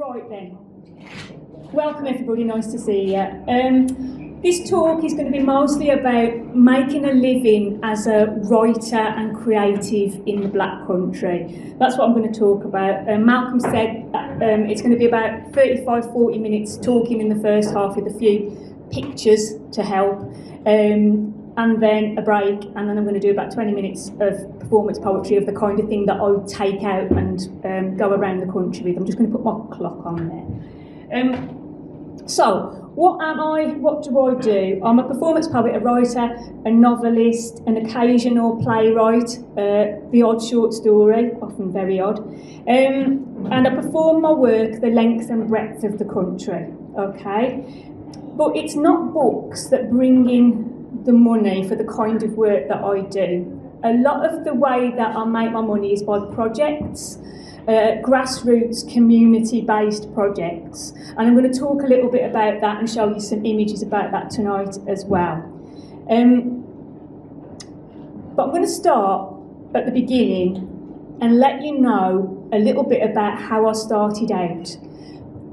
Right then, welcome everybody, nice to see you. This talk is going to be mostly about making a living as a writer and creative in the Black Country. That's what I'm going to talk about. Malcolm said that, it's going to be about 35-40 minutes talking in the first half with a few pictures to help, and then a break, and then I'm going to do about 20 minutes of performance poetry of the kind of thing that I would take out and go around the country with. I'm just going to put my clock on there. So, what am I? What do I do? I'm a performance poet, a writer, a novelist, an occasional playwright, the odd short story, often very odd, and I perform my work the length and breadth of the country, okay? But it's not books that bring in the money for the kind of work that I do. A lot of the way that I make my money is by projects, grassroots, community-based projects, and I'm going to talk a little bit about that and show you some images about that tonight as well. But I'm going to start at the beginning and let you know a little bit about how I started out.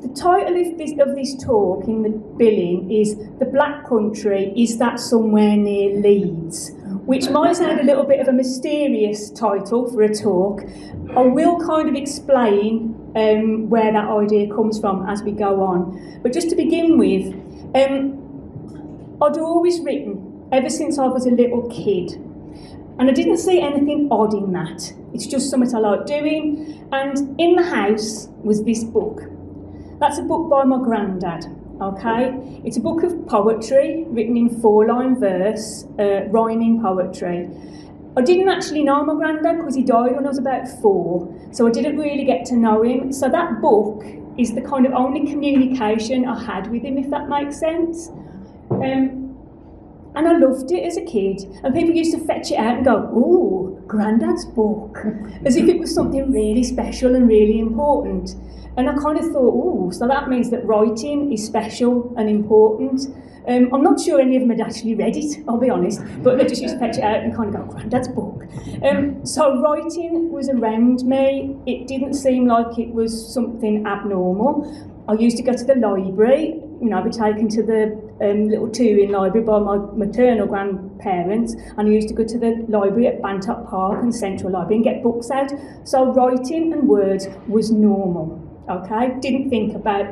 The title of this talk in the billing is The Black Country, Is That Somewhere Near Leeds? Which might sound a little bit of a mysterious title for a talk. I will kind of explain where that idea comes from as we go on. But just to begin with, I'd always written ever since I was a little kid. And I didn't see anything odd in that. It's just something I like doing. And in the house was this book. That's a book by my granddad, okay? It's a book of poetry, written in 4-line verse, rhyming poetry. I didn't actually know my granddad because he died when I was about 4, so I didn't really get to know him. So that book is the kind of only communication I had with him, if that makes sense. And I loved it as a kid. And people used to fetch it out and go, "Ooh, Grandad's book," as if it was something really special and really important. And I kind of thought, "Ooh, so that means that writing is special and important." I'm not sure any of them had actually read it, I'll be honest, but they just used to fetch it out and kind of go, "Grandad's book." So writing was around me. It didn't seem like it was something abnormal. I used to go to the library, I'd be taken to the little two-in library by my maternal grandparents, and I used to go to the library at Bantock Park and Central Library and get books out. So writing and words was normal, okay? Didn't think about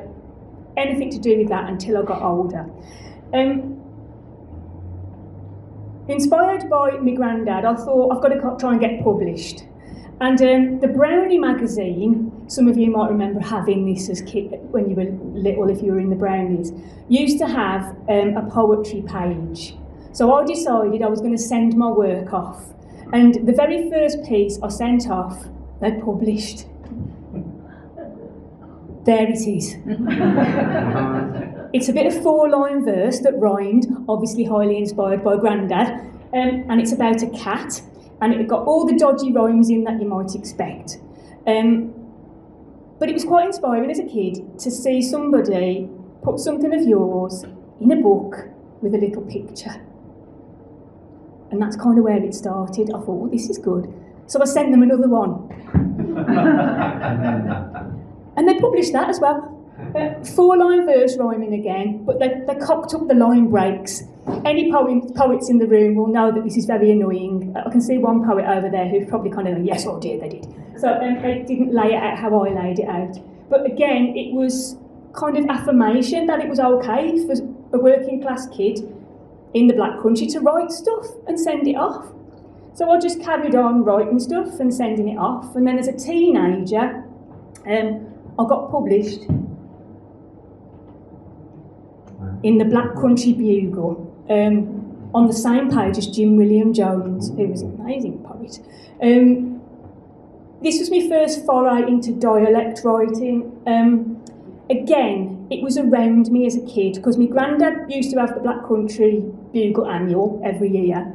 anything to do with that until I got older. Inspired by my granddad, I thought I've got to try and get published. And the Brownie magazine, some of you might remember having this as kid when you were little, if you were in the Brownies, used to have a poetry page. So I decided I was going to send my work off. And the very first piece I sent off, they published. There it is. It's a bit of 4-line verse that rhymed, obviously highly inspired by Grandad, and it's about a cat. And it got all the dodgy rhymes in that you might expect. But it was quite inspiring as a kid to see somebody put something of yours in a book with a little picture. And that's kind of where it started. I thought, this is good. So I sent them another one. And they published that as well. 4-line verse rhyming again, but they cocked up the line breaks. Any poets in the room will know that this is very annoying. I can see one poet over there who's probably kind of, yes, oh dear, they did. So they didn't lay it out how I laid it out. But again, it was kind of affirmation that it was okay for a working class kid in the Black Country to write stuff and send it off. So I just carried on writing stuff and sending it off. And then as a teenager, I got published in the Black Country Bugle, on the same page as Jim William Jones, who was an amazing poet. This was my first foray into dialect writing. Again, it was around me as a kid, because my granddad used to have the Black Country Bugle annual every year,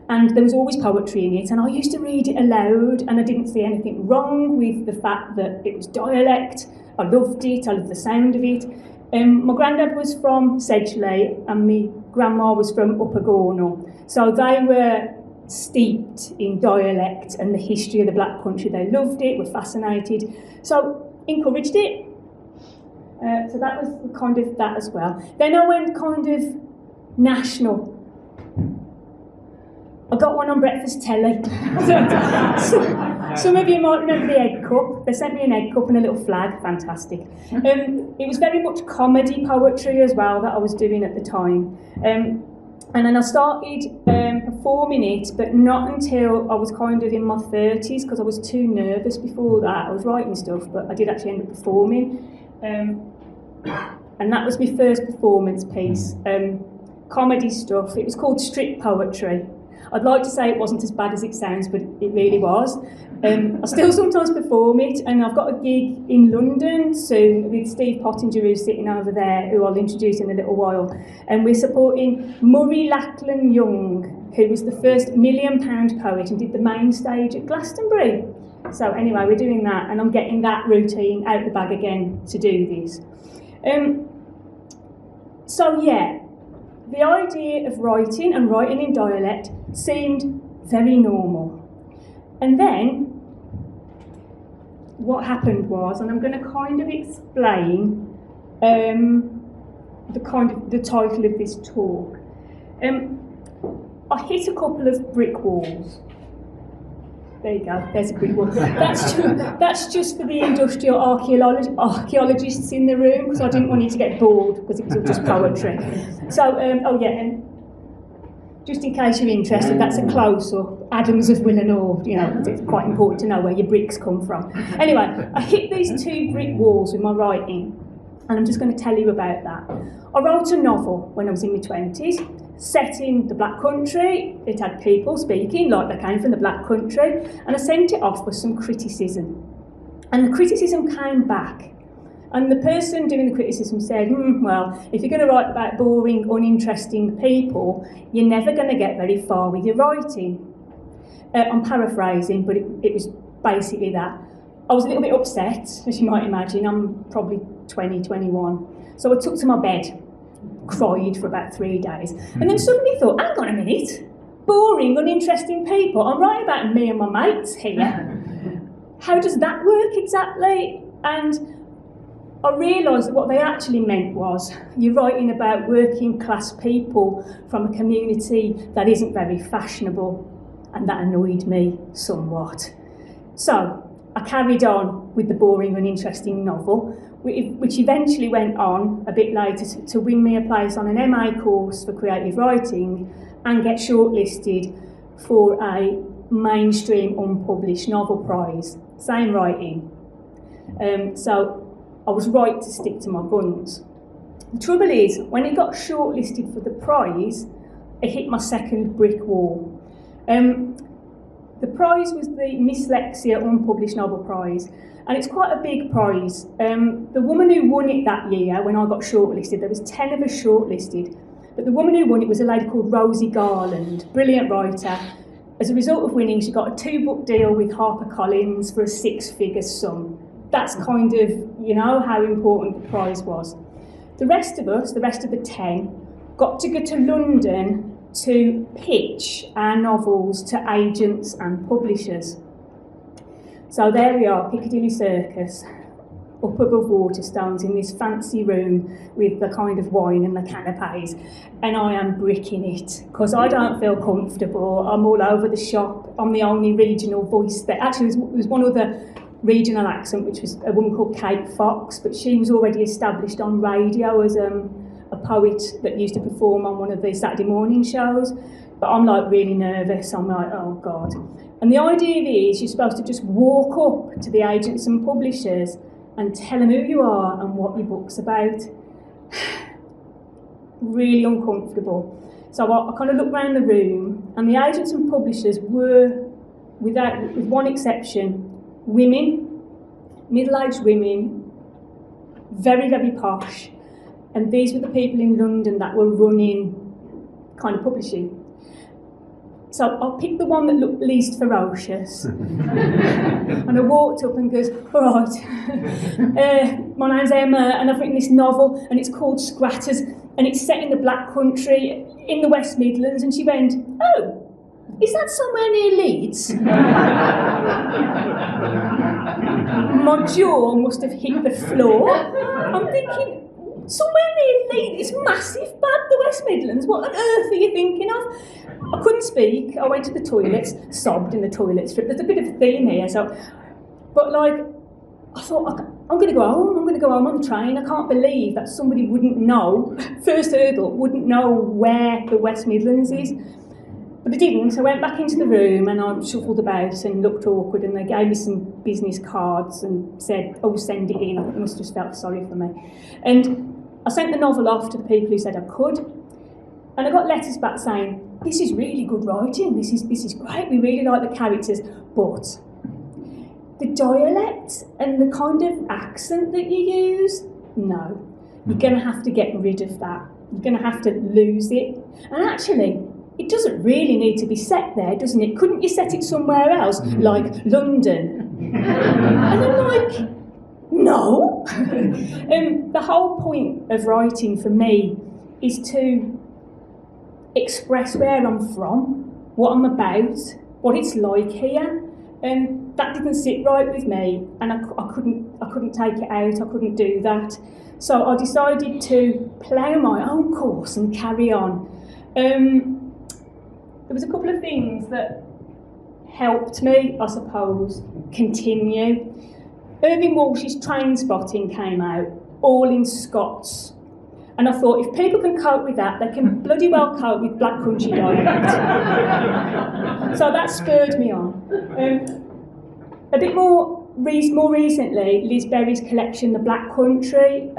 and there was always poetry in it, and I used to read it aloud, and I didn't see anything wrong with the fact that it was dialect. I loved it, I loved the sound of it. My granddad was from Sedgley and my grandma was from Upper Gornal. So they were steeped in dialect and the history of the Black Country. They loved it, were fascinated. So encouraged it. So that was kind of that as well. Then I went kind of national. I got one on breakfast telly. Some of you might remember the egg cup. They sent me an egg cup and a little flag. Fantastic. It was very much comedy poetry as well that I was doing at the time. And then I started performing it, but not until I was kind of in my 30s, because I was too nervous before that. I was writing stuff, but I did actually end up performing. And that was my first performance piece. Comedy stuff. It was called strip poetry. I'd like to say it wasn't as bad as it sounds, but it really was. I still sometimes perform it, and I've got a gig in London soon with Steve Pottinger, who's sitting over there, who I'll introduce in a little while. And we're supporting Murray Lachlan Young, who was the first £1 million poet and did the main stage at Glastonbury. So anyway, we're doing that, and I'm getting that routine out the bag again to do this. So yeah, the idea of writing and writing in dialect seemed very normal. And then what happened was, and I'm going to kind of explain the title of this talk. I hit a couple of brick walls. There you go, there's a brick wall. That's just for the industrial archaeologists in the room, because I didn't want you to get bored, because it was all just poetry. So, and just in case you're interested, that's a close-up. Adams of Willenor, you know, it's quite important to know where your bricks come from. Anyway, I hit these 2 brick walls with my writing, and I'm just going to tell you about that. I wrote a novel when I was in my 20s, set in the Black Country. It had people speaking like they came from the Black Country, and I sent it off with some criticism. And the criticism came back. And the person doing the criticism said, well, if you're going to write about boring, uninteresting people, you're never going to get very far with your writing. I'm paraphrasing, but it was basically that. I was a little bit upset, as you might imagine. I'm probably 20, 21. So I took to my bed, cried for about 3 days, and then suddenly thought, hang on a minute, boring, uninteresting people. I'm writing about me and my mates here. How does that work exactly? And I realised that what they actually meant was you're writing about working class people from a community that isn't very fashionable, and that annoyed me somewhat. So I carried on with the boring, uninteresting novel, which eventually went on a bit later to win me a place on an MA course for creative writing and get shortlisted for a mainstream unpublished novel prize. Same writing. So I was right to stick to my guns. The trouble is, when it got shortlisted for the prize, it hit my second brick wall. The prize was the Dyslexia Unpublished Novel Prize, and it's quite a big prize. The woman who won it that year, when I got shortlisted, there was 10 of us shortlisted, but the woman who won it was a lady called Rosie Garland, brilliant writer. As a result of winning, she got a 2-book deal with HarperCollins for a 6-figure sum. That's kind of, you know, how important the prize was. The rest of us, the rest of the 10, got to go to London to pitch our novels to agents and publishers. So there we are, Piccadilly Circus, up above Waterstones in this fancy room with the kind of wine and the canapes, and I am bricking it because I don't feel comfortable. I'm all over the shop. I'm the only regional voice there. Actually, there was one other regional accent, which was a woman called Kate Fox, but she was already established on radio as a poet that used to perform on one of the Saturday morning shows. But I'm like really nervous. I'm like, oh God. And the idea is you're supposed to just walk up to the agents and publishers and tell them who you are and what your book's about. Really uncomfortable. So I kind of looked around the room, and the agents and publishers were, with one exception, women, middle-aged women, very, very posh, and these were the people in London that were running kind of publishing. So I picked the one that looked least ferocious, and I walked up and goes, all right, my name's Emma, and I've written this novel, and it's called Scratters, and it's set in the Black Country, in the West Midlands. And she went, oh, is that somewhere near Leeds? My jaw must have hit the floor. I'm thinking, somewhere near Leeds, it's massive bad, the West Midlands, what on earth are you thinking of? I couldn't speak, I went to the toilets, sobbed in the toilet strip. There's a bit of a theme here, but like, I thought, I'm going to go home on the train. I can't believe that somebody wouldn't know, first hurdle, wouldn't know where the West Midlands is. But I didn't. I went back into the room and I shuffled about and looked awkward, and they gave me some business cards and said, oh, send it in. I think they must have just felt sorry for me. And I sent the novel off to the people who said I could. And I got letters back saying, this is really good writing, this is great, we really like the characters, but the dialect and the kind of accent that you use, no. You're going to have to get rid of that. You're going to have to lose it. And actually, it doesn't really need to be set there, doesn't it? Couldn't you set it somewhere else, like London? And I'm like, no. The whole point of writing for me is to express where I'm from, what I'm about, what it's like here. And that didn't sit right with me, and I couldn't take it out. I couldn't do that. So I decided to plough my own course and carry on. There was a couple of things that helped me, I suppose, continue. Irving Walsh's Train Spotting came out, all in Scots. And I thought, if people can cope with that, they can bloody well cope with Black Country dialect. So that spurred me on. A bit more recently, Liz Berry's collection, The Black Country,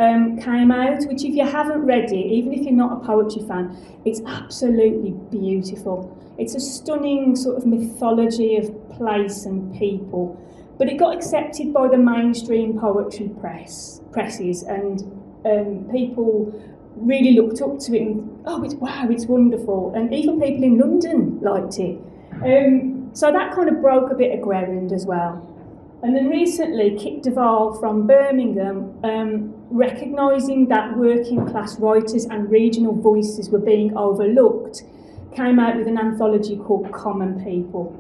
came out, which if you haven't read it, even if you're not a poetry fan, it's absolutely beautiful. It's a stunning sort of mythology of place and people. But it got accepted by the mainstream poetry presses, and people really looked up to it and, oh, it's wonderful. And even people in London liked it. So that kind of broke a bit of ground as well. And then recently, Kit Duvall from Birmingham, recognising that working class writers and regional voices were being overlooked, came out with an anthology called Common People.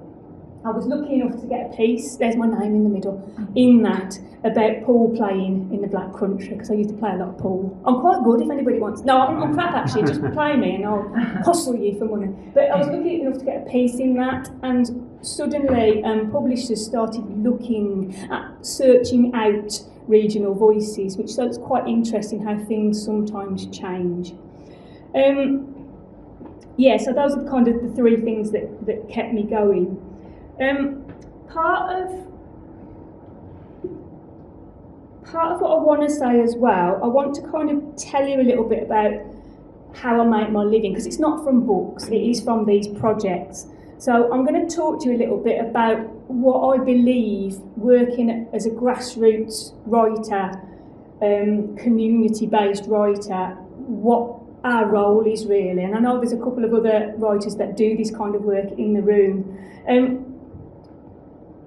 I was lucky enough to get a piece, there's my name in the middle, in that, about pool playing in the Black Country, because I used to play a lot of pool. I'm quite good if anybody wants. No, I'm crap actually, just play me and I'll hustle you for money. But I was lucky enough to get a piece in that, and suddenly publishers started looking at searching out regional voices, which so it's quite interesting how things sometimes change. So those are kind of the three things that kept me going. Part of what I want to say as well, I want to kind of tell you a little bit about how I make my living, because it's not from books, it is from these projects. So I'm going to talk to you a little bit about what I believe working as a grassroots writer, community-based writer, what our role is really. And I know there's a couple of other writers that do this kind of work in the room.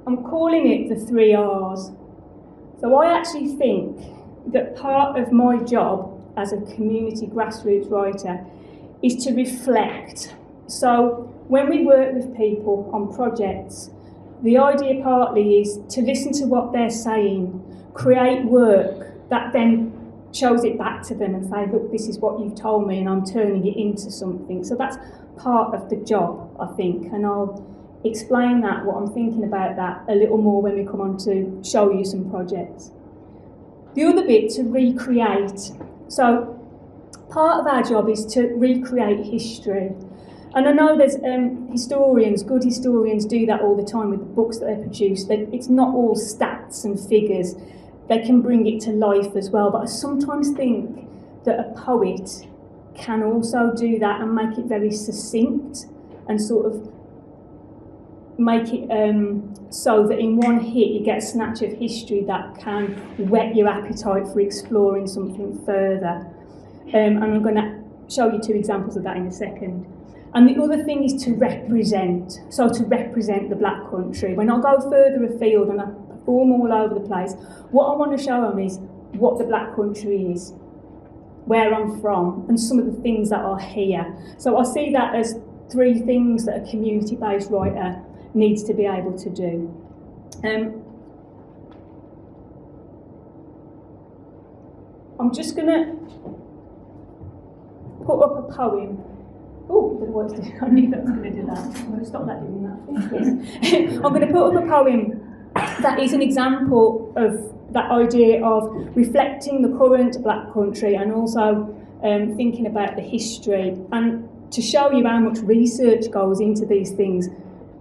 I'm calling it the 3 R's. So I actually think that part of my job as a community grassroots writer is to reflect. So when we work with people on projects, the idea partly is to listen to what they're saying, create work that then shows it back to them and say, look, this is what you've told me and I'm turning it into something. So that's part of the job, I think, and I'll explain that, what I'm thinking about that a little more when we come on to show you some projects. The other bit, to recreate. So part of our job is to recreate history. And I know there's historians, good historians do that all the time with the books that they produce. It's not all stats and figures. They can bring it to life as well. But I sometimes think that a poet can also do that and make it very succinct and sort of make it so that in one hit you get a snatch of history that can whet your appetite for exploring something further. And I'm going to show you 2 examples of that in a second. And the other thing is to represent, so to represent the Black Country. When I go further afield and I perform all over the place, what I want to show them is what the Black Country is, where I'm from, and some of the things that are here. So I see that as 3 things that a community-based writer needs to be able to do. I'm just going to put up a poem. Oh, I don't know what it's doing. I knew that was going to do that. I'm going to stop that doing that. Yes. I'm going to put up a poem that is an example of that idea of reflecting the current Black country and also thinking about the history, and to show you how much research goes into these things.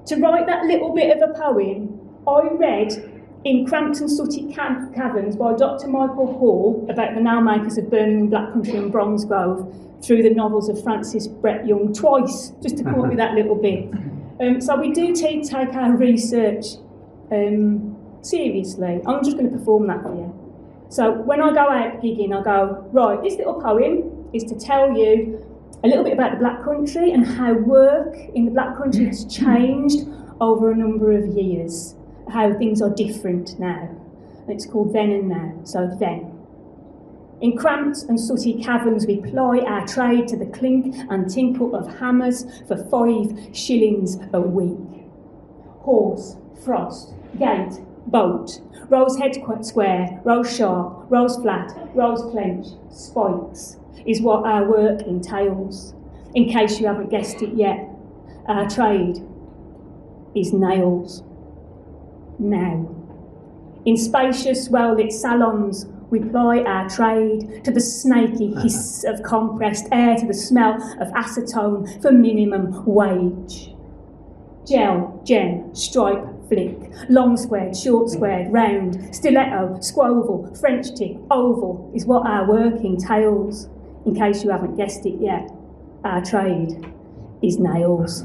To write that little bit of a poem, I read in Cramped and Sooty Caverns by Dr. Michael Hall about the Nailmakers of Birmingham, Black Country and Bromsgrove through the novels of Francis Brett Young twice, just to come up with that little bit. So we do take our research seriously. I'm just going to perform that for you. So when I go out gigging, I go, right, this little poem is to tell you a little bit about the Black Country and how work in the Black Country has changed over a number of years, how things are different now. And it's called Then and Now, so then. In cramped and sooty caverns we ply our trade to the clink and tinkle of hammers for 5 shillings a week. Horse, frost, gate, boat, rose head square, rose sharp, rose flat, rose clench, spikes is what our work entails. In case you haven't guessed it yet, our trade is nails. Now. In spacious, well-lit salons, we ply our trade to the snaky hiss of compressed air, to the smell of acetone for minimum wage. Gel, gem, stripe, flick, long squared, short squared, round, stiletto, squoval, French tip, oval is what our work entails. In case you haven't guessed it yet, our trade is nails.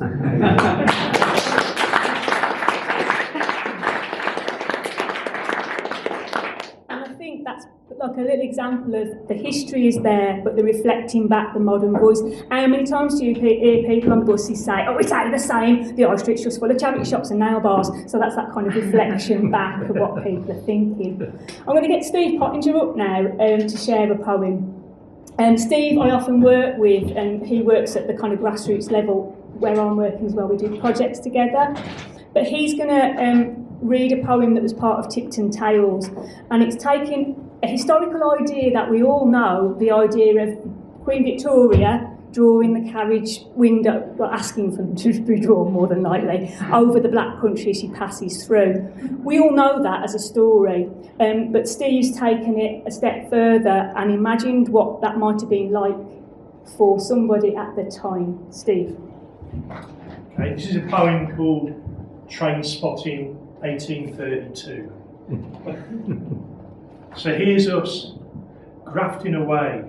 Like a little example of the history is there, but the reflecting back the modern voice. How many times do you hear people on buses say, oh, it's ain't the same, the Ostrich just full of charity shops and nail bars? So that's that kind of reflection back of what people are thinking. I'm going to get Steve Pottinger up now to share a poem. Steve I often work with, and he works at the kind of grassroots level where I'm working as well. We do projects together. But he's going to read a poem that was part of Tipton Tales, and it's taking a historical idea that we all know, the idea of Queen Victoria drawing the carriage window, well, asking for them to be drawn more than likely, over the Black Country as she passes through. We all know that as a story, but Steve's taken it a step further and imagined what that might have been like for somebody at the time. Steve. Okay, this is a poem called Train Spotting 1832. So here's us, grafting away.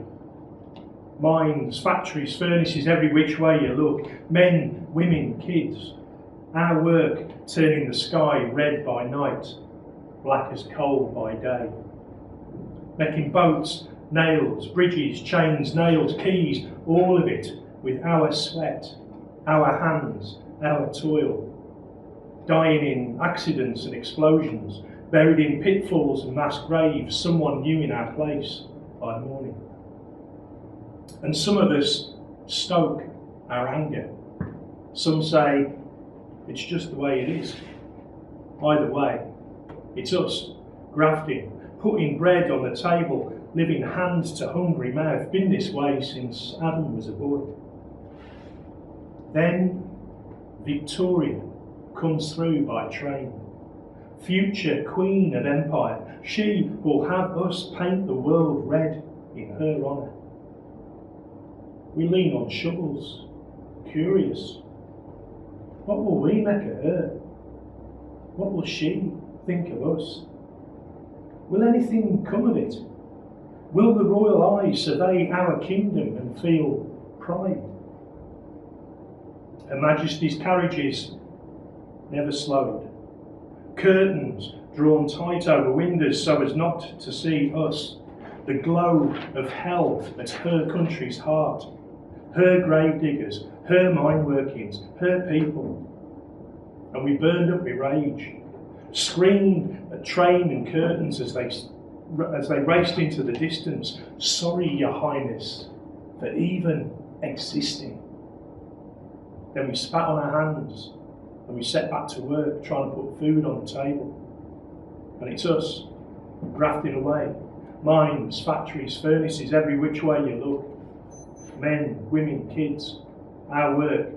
Mines, factories, furnaces, every which way you look. Men, women, kids. Our work turning the sky red by night, black as coal by day. Making boats, nails, bridges, chains, nails, keys, all of it with our sweat, our hands, our toil. Dying in accidents and explosions, buried in pitfalls and mass graves, someone new in our place by morning. And some of us stoke our anger. Some say it's just the way it is. Either way, it's us, grafting, putting bread on the table, living hand to hungry mouth, been this way since Adam was a boy. Then Victoria comes through by train. Future queen of empire, she will have us paint the world red in her honour. We lean on shovels, curious. What will we make of her? What will she think of us? Will anything come of it? Will the royal eye survey our kingdom and feel pride? Her Majesty's carriages never slowed. Curtains drawn tight over windows so as not to see us. The glow of hell at her country's heart. Her grave diggers, her mine workings, her people. And we burned up with rage, screamed at train and curtains as they raced into the distance. Sorry, Your Highness, for even existing. Then we spat on our hands and we set back to work, trying to put food on the table. And it's us, grafting away, Mines, factories, furnaces, every which way you look. Men, women, kids. Our work,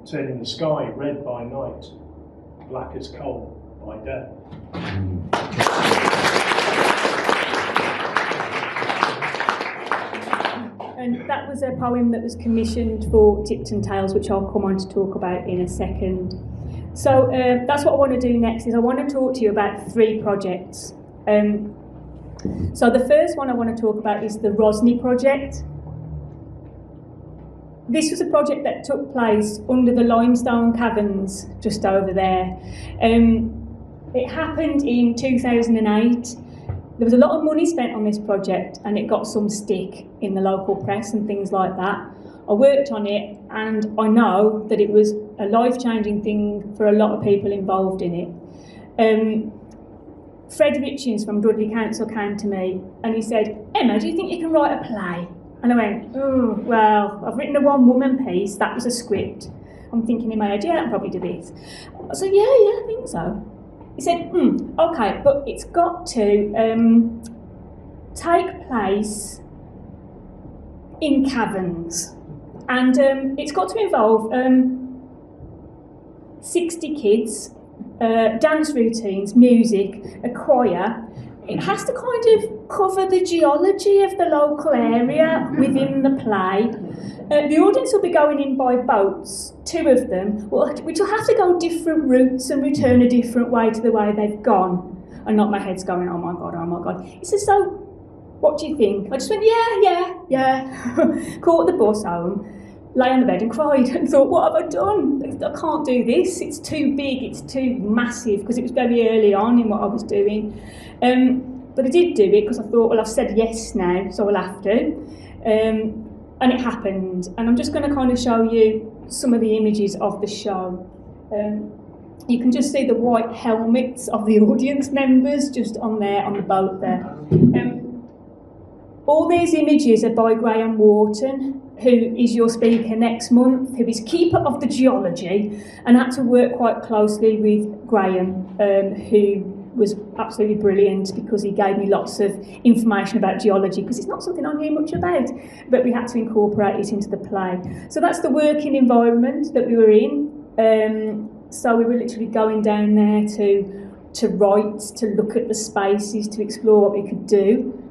turning the sky red by night, black as coal by day. And that was a poem that was commissioned for Tipton Tales, which I'll come on to talk about in a second. So that's what I want to do next, is I want to talk to you about 3 projects. So the first one I want to talk about is the Rosny project. This was a project that took place under the limestone caverns just over there. It happened in 2008. There was a lot of money spent on this project and it got some stick in the local press and things like that. I worked on it and I know that it was a life-changing thing for a lot of people involved in it. Fred Richins from Dudley Council came to me and he said, "Emma, do you think you can write a play?" And I went, "Oh, well, I've written a one-woman piece, that was a script." I'm thinking in my head, yeah, I'll probably do this. I said, yeah, I think so. He said, okay, but it's got to take place in caverns. And it's got to involve 60 kids, dance routines, music, a choir. It has to kind of cover the geology of the local area within the play. The audience will be going in by boats, 2 of them, which will have to go different routes and return a different way to the way they've gone. And not my head's going, oh my God. He says, so, what do you think? I just went, yeah. Caught the bus home, lay on the bed and cried and thought, what have I done? I can't do this. It's too big, it's too massive, because it was very early on in what I was doing. But I did do it because I thought, well, I've said yes now, so I'll have to. And it happened. And I'm just going to kind of show you some of the images of the show. You can just see the white helmets of the audience members just on there, on the boat there. All these images are by Graham Wharton, who is your speaker next month, who is keeper of the geology, and had to work quite closely with Graham, who was absolutely brilliant because he gave me lots of information about geology, because it's not something I knew much about, but we had to incorporate it into the play. So that's the working environment that we were in. So we were literally going down there to write, to look at the spaces, to explore what we could do.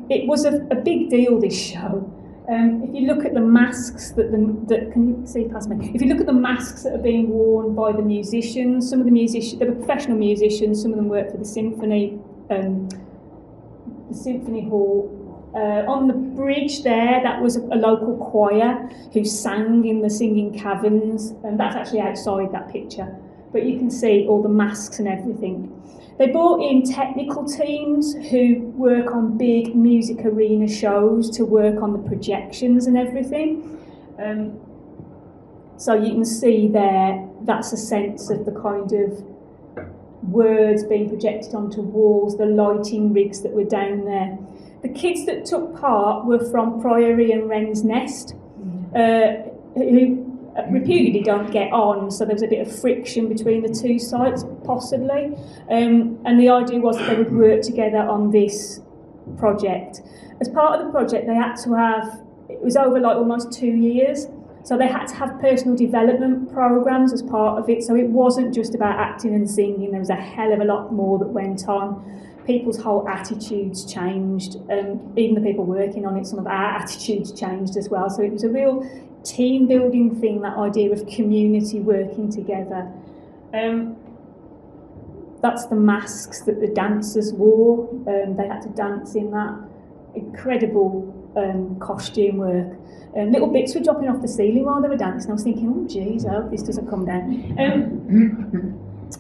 It was a big deal, this show. If you look at the masks that can you see past me? If you look at the masks that are being worn by the musicians, some of the musicians, they were professional musicians, some of them worked for the symphony hall. On the bridge there, that was a local choir who sang in the singing caverns, and that's actually outside that picture. But you can see all the masks and everything. They brought in technical teams who work on big music arena shows to work on the projections and everything. So you can see there, that's a sense of the kind of words being projected onto walls, the lighting rigs that were down there. The kids that took part were from Priory and Wren's Nest, who reputedly don't get on, so there was a bit of friction between the 2 sites, possibly. And the idea was that they would work together on this project. As part of the project, they had to have, it was over like almost 2 years, so they had to have personal development programs as part of it, so it wasn't just about acting and singing, there was a hell of a lot more that went on. People's whole attitudes changed, even the people working on it, some of our attitudes changed as well, so it was a real team building thing, that idea of community working together. That's the masks that the dancers wore. They had to dance in that. Incredible costume work. Little bits were dropping off the ceiling while they were dancing. I was thinking, oh geez, I hope this doesn't come down.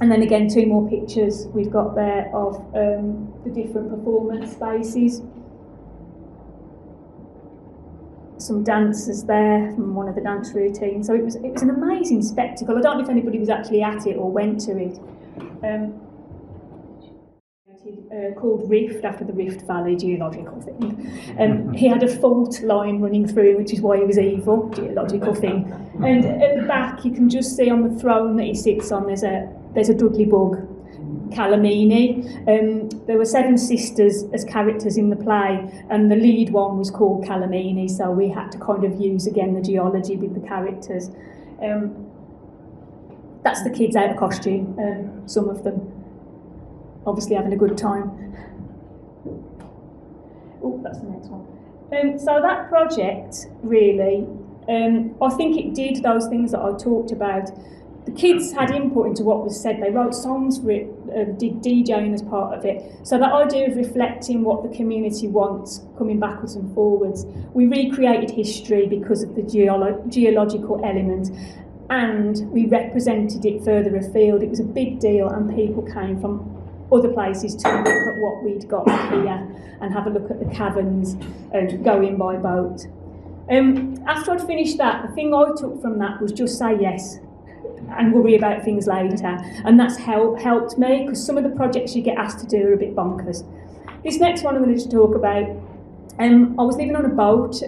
And then again, 2 more pictures we've got there of the different performance spaces. Some dancers there from one of the dance routines. So it was an amazing spectacle. I don't know if anybody was actually at it or went to it. Called Rift, after the Rift Valley geological thing. He had a fault line running through, which is why he was evil, geological thing. And at the back, you can just see on the throne that he sits on, there's a Dudley bug. Calamini. There were 7 sisters as characters in the play, and the lead one was called Calamini, so we had to kind of use again the geology with the characters. That's the kids out of costume, some of them obviously having a good time. Oh, that's the next one. So that project really, I think it did those things that I talked about. The kids had input into what was said. They wrote songs for it, did DJing as part of it. So that idea of reflecting what the community wants, coming backwards and forwards. We recreated history because of the geological element, and we represented it further afield. It was a big deal, and people came from other places to look at what we'd got here and have a look at the caverns and go in by boat. After I'd finished that, the thing I took from that was just say yes and worry about things later, and that's helped me, because some of the projects you get asked to do are a bit bonkers. This next one I'm going to talk about, I was living on a boat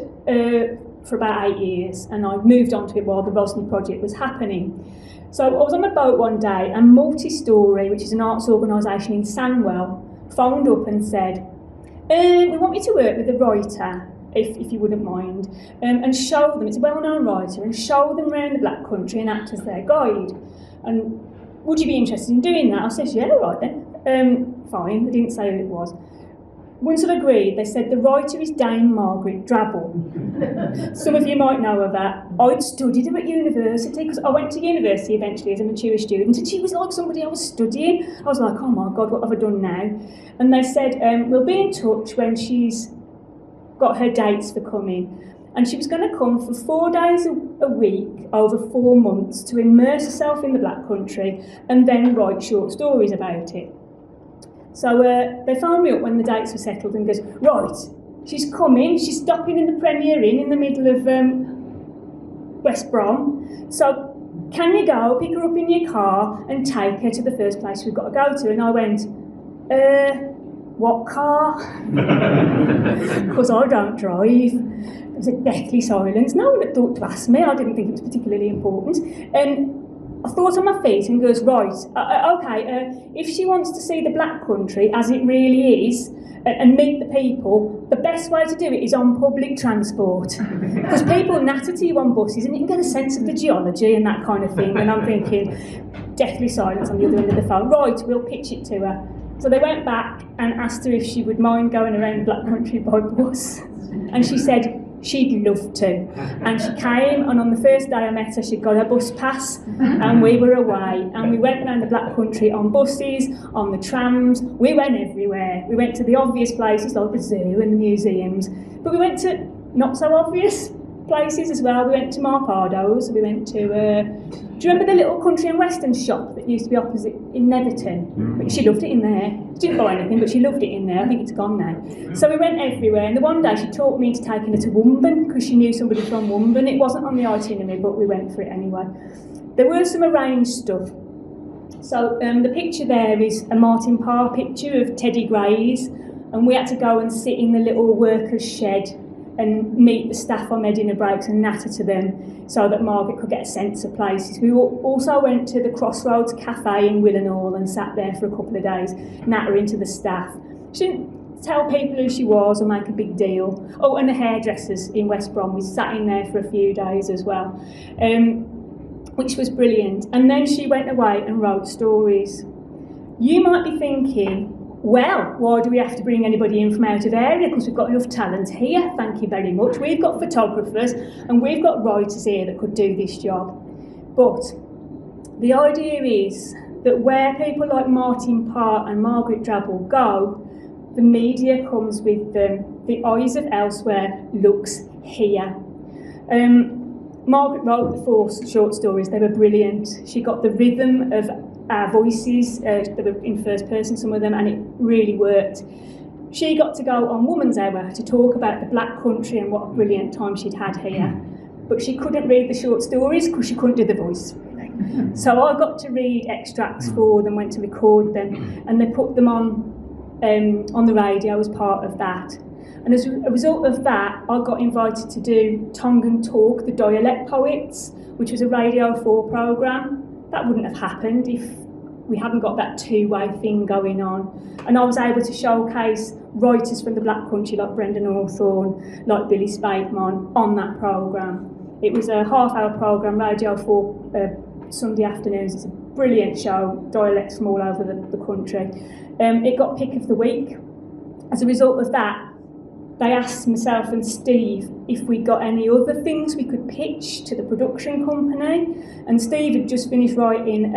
for about 8 years, and I moved onto it while the Rosny project was happening. So I was on a boat one day, and Multi-Story, which is an arts organisation in Sandwell, phoned up and said, we want you to work with a writer, if you wouldn't mind, and show them, it's a well-known writer, and show them around the Black Country and act as their guide. And would you be interested in doing that? I said, yeah, all right then. Fine, they didn't say who it was. Once I'd agreed, they said the writer is Dame Margaret Drabble. Some of you might know of that. I'd studied her at university, because I went to university eventually as a mature student, and she was like somebody I was studying. I was like, oh my God, what have I done now? And they said, we'll be in touch when she's got her dates for coming. And she was going to come for 4 days a week over 4 months to immerse herself in the Black Country and then write short stories about it. So they phoned me up when the dates were settled and goes, right, she's coming, she's stopping in the Premier Inn in the middle of West Brom. So can you go pick her up in your car and take her to the first place we've got to go to? And I went, what car? Because I don't drive. There was a deathly silence. No one had thought to ask me. I didn't think it was particularly important. And I thought on my feet and goes, right, okay, if she wants to see the Black Country as it really is and meet the people, the best way to do it is on public transport. Because people natter to you on buses and you can get a sense of the geology and that kind of thing. And I'm thinking, deathly silence on the other end of the phone. Right, we'll pitch it to her. So they went back and asked her if she would mind going around the Black Country by bus. And she said she'd love to. And she came, and on the first day I met her, she'd got her bus pass, and we were away. And we went around the Black Country on buses, on the trams, we went everywhere. We went to the obvious places like the zoo and the museums, but we went to not so obvious places as well. We went to Marpardo's, we went to, do you remember the little country and western shop that used to be opposite in Netherton? She loved it in there. She didn't buy anything, but she loved it in there. I think it's gone now. So we went everywhere, and the one day she talked me into taking her to Womben, because she knew somebody from Womben. It wasn't on the itinerary, but we went for it anyway. There were some arranged stuff. So the picture there is a Martin Parr picture of Teddy Gray's, and we had to go and sit in the little workers' shed and meet the staff on their dinner breaks and natter to them so that Margaret could get a sense of places. We also went to the Crossroads Cafe in Willenhall and sat there for a couple of days, nattering to the staff. She didn't tell people who she was or make a big deal. Oh, and the hairdressers in West Brom, we sat in there for a few days as well, which was brilliant. And then she went away and wrote stories. You might be thinking, well, why do we have to bring anybody in from out of area? Because we've got enough talent here, thank you very much. We've got photographers and we've got writers here that could do this job. But the idea is that where people like Martin Parr and Margaret Drabble go, the media comes with them. The eyes of elsewhere looks here. Margaret wrote the 4 short stories. They were brilliant. She got the rhythm of our voices, they were in first person, some of them, and it really worked. She got to go on Woman's Hour to talk about the Black Country and what a brilliant time she'd had here. But she couldn't read the short stories because she couldn't do the voice. So I got to read extracts for them, went to record them, and they put them on the radio as part of that. And as a result of that, I got invited to do Tongan Talk, the Dialect Poets, which was a Radio 4 programme. That wouldn't have happened if we hadn't got that two-way thing going on. And I was able to showcase writers from the Black Country like Brendan Hawthorne, like Billy Spakeman on that programme. It was a half-hour programme, Radio 4 Sunday afternoons. It's a brilliant show, dialects from all over the country. It got Pick of the Week. As a result of that, they asked myself and Steve if we got any other things we could pitch to the production company. And Steve had just finished writing,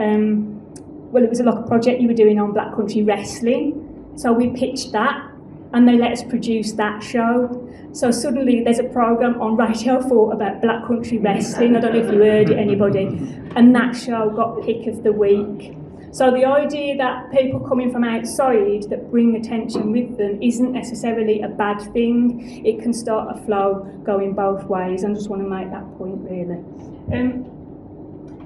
it was like a project you were doing on Black Country wrestling. So we pitched that, and they let us produce that show. So suddenly there's a programme on Radio 4 about Black Country wrestling. I don't know if you heard it, anybody. And that show got Pick of the Week. So the idea that people coming from outside that bring attention with them isn't necessarily a bad thing. It can start a flow going both ways. I just want to make that point, really.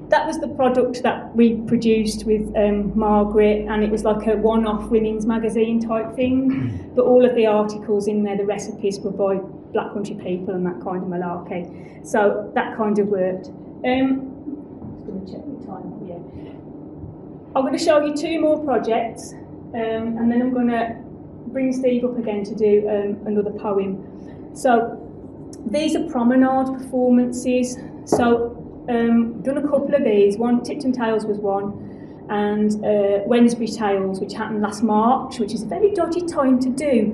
That was the product that we produced with Margaret, and it was like a one-off women's magazine type thing. But all of the articles in there, the recipes were by Black Country people and that kind of malarkey. So that kind of worked. Just going to check the time. Yeah. I'm going to show you two more projects, and then I'm going to bring Steve up again to do another poem. So these are promenade performances. So done a couple of these. One, Tipton Tales was one, and Wednesbury Tales, which happened last March, which is a very dodgy time to do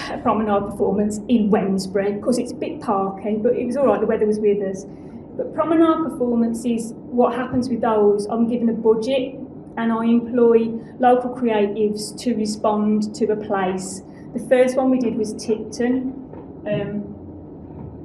a promenade performance in Wednesbury because it's a bit parky, but it was all right. The weather was with us. But promenade performances, what happens with those? I'm given a budget, and I employ local creatives to respond to a place. The first one we did was Tipton.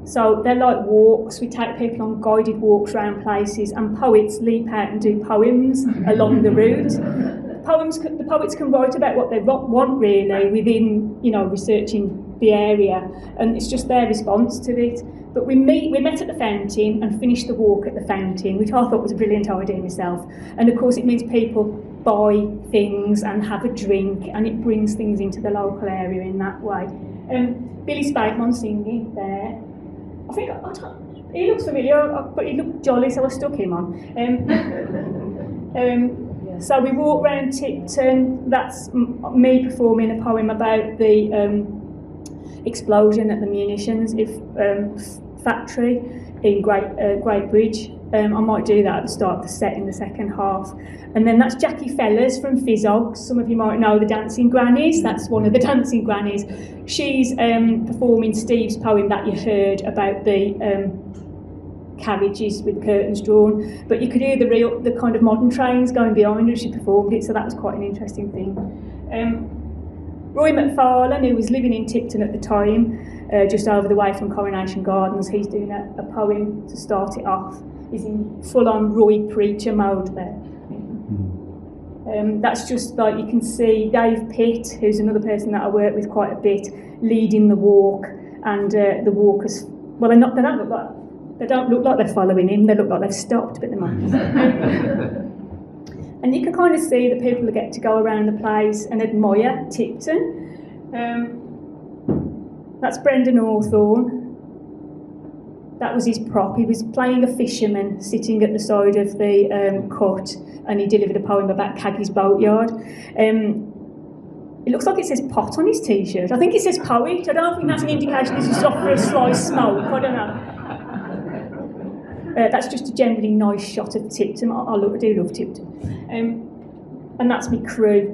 So they're like walks. We take people on guided walks around places, and poets leap out and do poems along the route. The poets can write about what they want, really, within, researching the area, and it's just their response to it. But we met at the fountain and finished the walk at the fountain, which I thought was a brilliant idea myself. And of course it means people buy things and have a drink, and it brings things into the local area in that way. Billy Spakeman singing there. He looks familiar, but he looked jolly, so I stuck him on. So we walk around Tipton. That's me performing a poem about the explosion at the munitions factory in Great Bridge. I might do that at the start of the set in the second half. And then that's Jackie Fellers from Fizzogs. Some of you might know the Dancing Grannies. That's one of the Dancing Grannies. She's performing Steve's poem that you heard about the carriages with curtains drawn. But you could hear the kind of modern trains going behind her as she performed it, so that was quite an interesting thing. Roy McFarlane, who was living in Tipton at the time, just over the way from Coronation Gardens, he's doing a poem to start it off. He's in full-on Roy Preacher mode there. That's just like you can see Dave Pitt, who's another person that I work with quite a bit, leading the walk, and the walkers. Well, they don't look like they're following him. They look like they've stopped, but they're not. And you can kind of see the people that get to go around the place and admire Tipton. That's Brendan Hawthorne. That was his prop. He was playing a fisherman sitting at the side of the cut, and he delivered a poem about Caggy's boatyard. It looks like it says pot on his t-shirt. I think it says poet. I don't think that's an indication this is off for a slice smoke. I don't know. That's just a generally nice shot of Tipton. I do love Tipton. And that's my crew.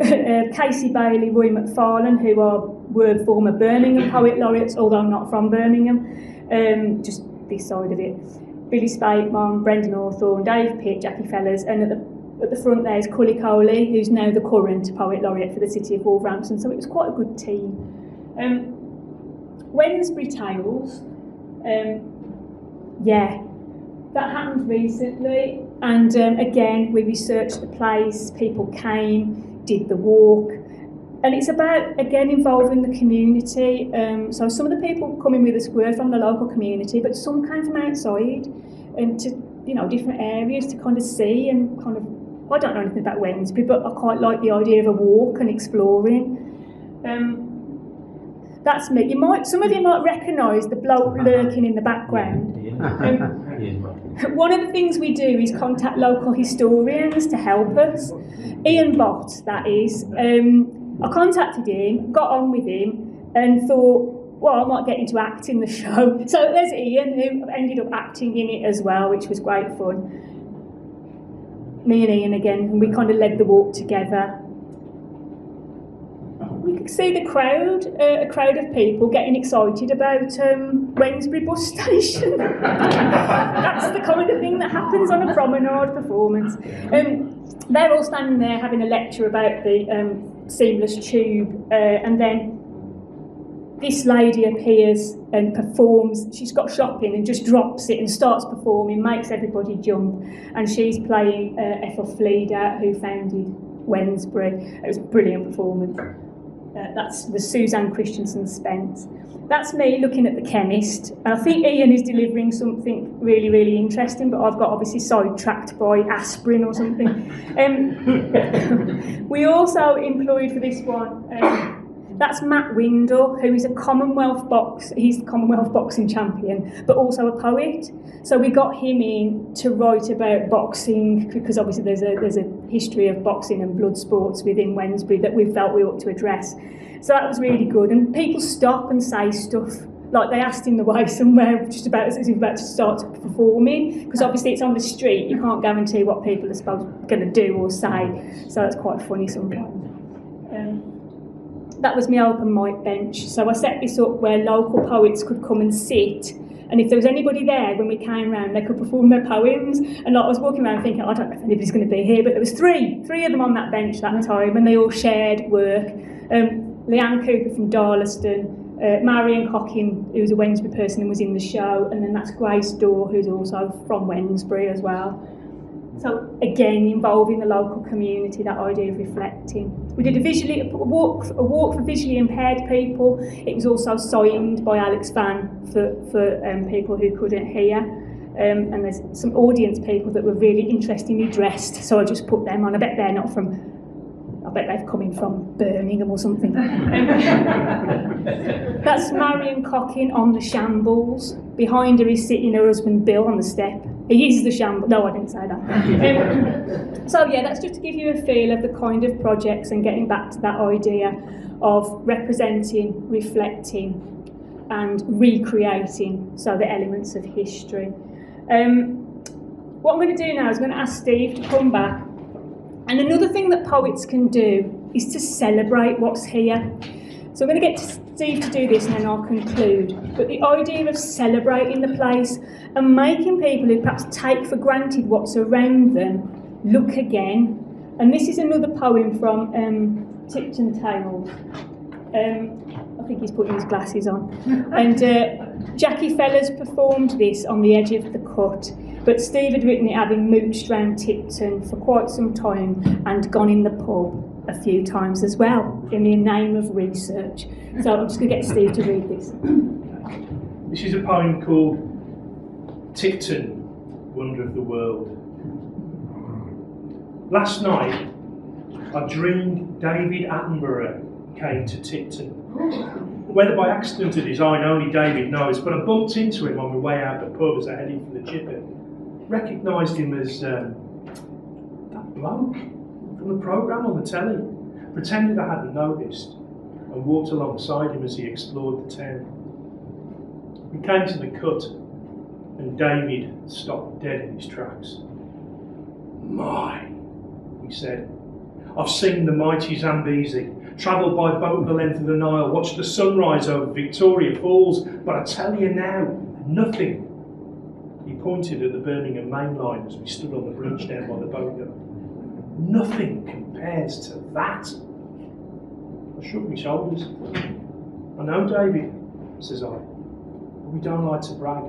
Casey Bailey, Roy McFarlane, who were former Birmingham Poet Laureates, although not from Birmingham, just this side of it. Billy Spakeman, Brendan Hawthorne, Dave Pitt, Jackie Fellers, and at the front there is Cully Coley, who's now the current Poet Laureate for the City of Wolverhampton, so it was quite a good team. Wednesbury Tales, that happened recently, and again we researched the place, people came, did the walk, and it's about again involving the community. So some of the people coming with us were from the local community, but some came from outside to different areas to kind of see and kind of. I don't know anything about Wednesbury, but I quite like the idea of a walk and exploring. That's me. Some of you might recognise the bloke lurking in the background. One of the things we do is contact local historians to help us. Ian Bott, that is. I contacted him, got on with him, and thought, well, I might get into acting the show. So there's Ian, who ended up acting in it as well, which was great fun. Me and Ian again, and we kind of led the walk together. We could see the crowd, a crowd of people getting excited about Wednesbury bus station. That's the kind of thing that happens on a promenade performance. They're all standing there having a lecture about the seamless tube, and then this lady appears and performs. She's got shopping and just drops it and starts performing, makes everybody jump, and she's playing Ethel Fleeder, who founded Wednesbury. It was a brilliant performance. That's the Suzanne Christensen Spence. That's me looking at the chemist. And I think Ian is delivering something really, really interesting, but I've got obviously sidetracked by aspirin or something. We also employed for this one, that's Matt Windle, who is he's the Commonwealth boxing champion, but also a poet. So we got him in to write about boxing, because obviously there's a history of boxing and blood sports within Wednesbury that we felt we ought to address. So that was really good. And people stop and say stuff, like they asked him the way somewhere, just about as if he was about to start performing, because obviously it's on the street, you can't guarantee what people are going to do or say. So it's quite funny sometimes. That was my open mic bench. So I set this up where local poets could come and sit, and if there was anybody there when we came round, they could perform their poems. And like, I was walking around thinking, I don't know if anybody's going to be here, but there was three of them on that bench that time, and they all shared work. Leanne Cooper from Darlaston, Marion Cockin, who was a Wednesbury person and was in the show, and then that's Grace Dorr, who's also from Wednesbury as well. So again, involving the local community, that idea of reflecting. We did a walk for visually impaired people. It was also signed by Alex Van for people who couldn't hear. And there's some audience people that were really interestingly dressed, so I just put them on. I bet they've come in from Birmingham or something. That's Marion Cockin on the shambles. Behind her is sitting her husband Bill on the step. He is the shambles. No, I didn't say that. So yeah, that's just to give you a feel of the kind of projects and getting back to that idea of representing, reflecting and recreating, so the elements of history. What I'm going to do now is I'm going to ask Steve to come back. And another thing that poets can do is to celebrate what's here. So I'm going to get Steve to do this and then I'll conclude. But the idea of celebrating the place and making people who perhaps take for granted what's around them look again. And this is another poem from Tipton Tales. I think he's putting his glasses on. And Jackie Feller's performed this on the edge of the cut. But Steve had written it having mooched round Tipton for quite some time and gone in the pub a few times as well, in the name of research. So I'm just going to get Steve to read this. This is a poem called Tipton, Wonder of the World. Last night, I dreamed David Attenborough came to Tipton. Whether by accident or design, only David knows, but I bumped into him on my way out the pub as I headed for the Gibbet. Recognised him as that bloke from the programme on the telly. Pretended I hadn't noticed and walked alongside him as he explored the town. We came to the cut and David stopped dead in his tracks. My, he said, I've seen the mighty Zambezi, travelled by boat the length of the Nile, watched the sunrise over Victoria Falls, but I tell you now, nothing. He pointed at the Birmingham main line as we stood on the bridge down by the boatyard. Nothing compares to that. I shook my shoulders. I know, David, says I, but we don't like to brag.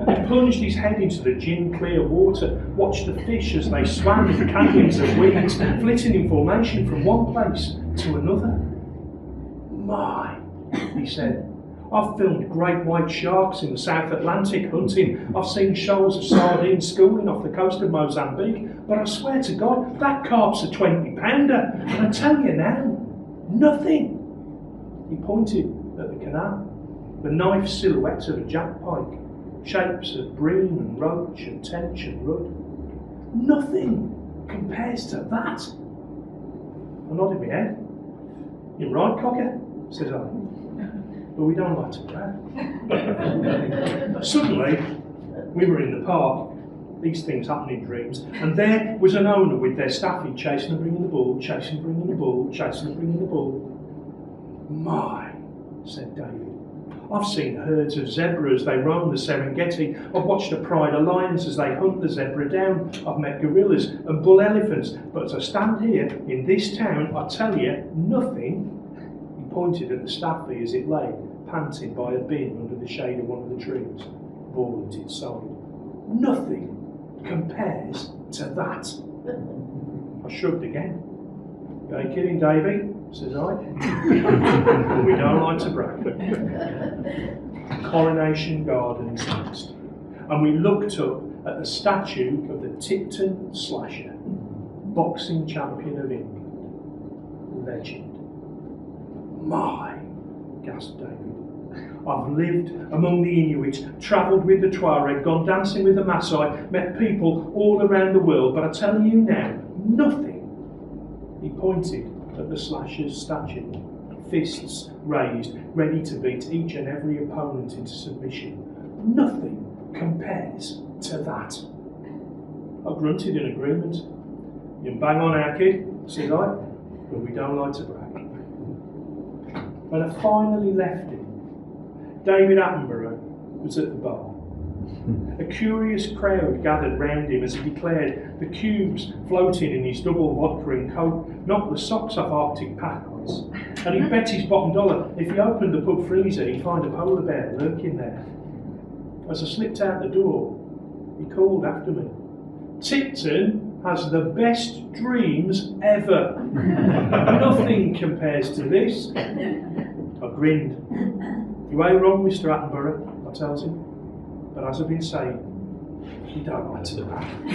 He plunged his head into the gin-clear water, watched the fish as they swam in canyons of weeds, flitting in formation from one place to another. My, he said, I've filmed great white sharks in the South Atlantic hunting. I've seen shoals of sardines schooling off the coast of Mozambique. But I swear to God, that carp's a 20-pounder. And I tell you now, Nothing. He pointed at the canal, the knife silhouette of a jackpike, shapes of bream and roach and tench and rudd. Nothing compares to that. I nodded my head. You're right, cocker, says I. But we don't like to brag. Suddenly, we were in the park. These things happen in dreams. And there was an owner with their staffy chasing and bringing the bull, chasing and bringing the bull, chasing and bringing the bull. My, said David. I've seen herds of zebra as they roam the Serengeti. I've watched a pride of lions as they hunt the zebra down. I've met gorillas and bull elephants. But as I stand here in this town, I tell you, nothing. He pointed at the staffy as it lay, panting by a bin under the shade of one of the trees, ball at its side. Nothing compares to that. I shrugged again. You ain't kidding, Davy, says I. But we don't like to brag. Coronation Gardens next. And we looked up at the statue of the Tipton Slasher, boxing champion of England. Legend. My, gasped David. I've lived among the Inuit, travelled with the Tuareg, gone dancing with the Maasai, met people all around the world, but I tell you now, nothing. He pointed at the Slasher's statue, fists raised, ready to beat each and every opponent into submission. Nothing compares to that. I grunted in agreement. You bang on our kid, said I, but we don't like to brag. When I finally left him, David Attenborough was at the bar. A curious crowd gathered round him as he declared the cubes floating in his double vodka and coke knocked the socks off Arctic pack ice. And he bet his bottom dollar if he opened the pub freezer he'd find a polar bear lurking there. As I slipped out the door, he called after me. Tipton has the best dreams ever. Nothing compares to this. I grinned. You ain't wrong, Mr. Attenborough, I tells him. But as I've been saying, you don't like to brag. We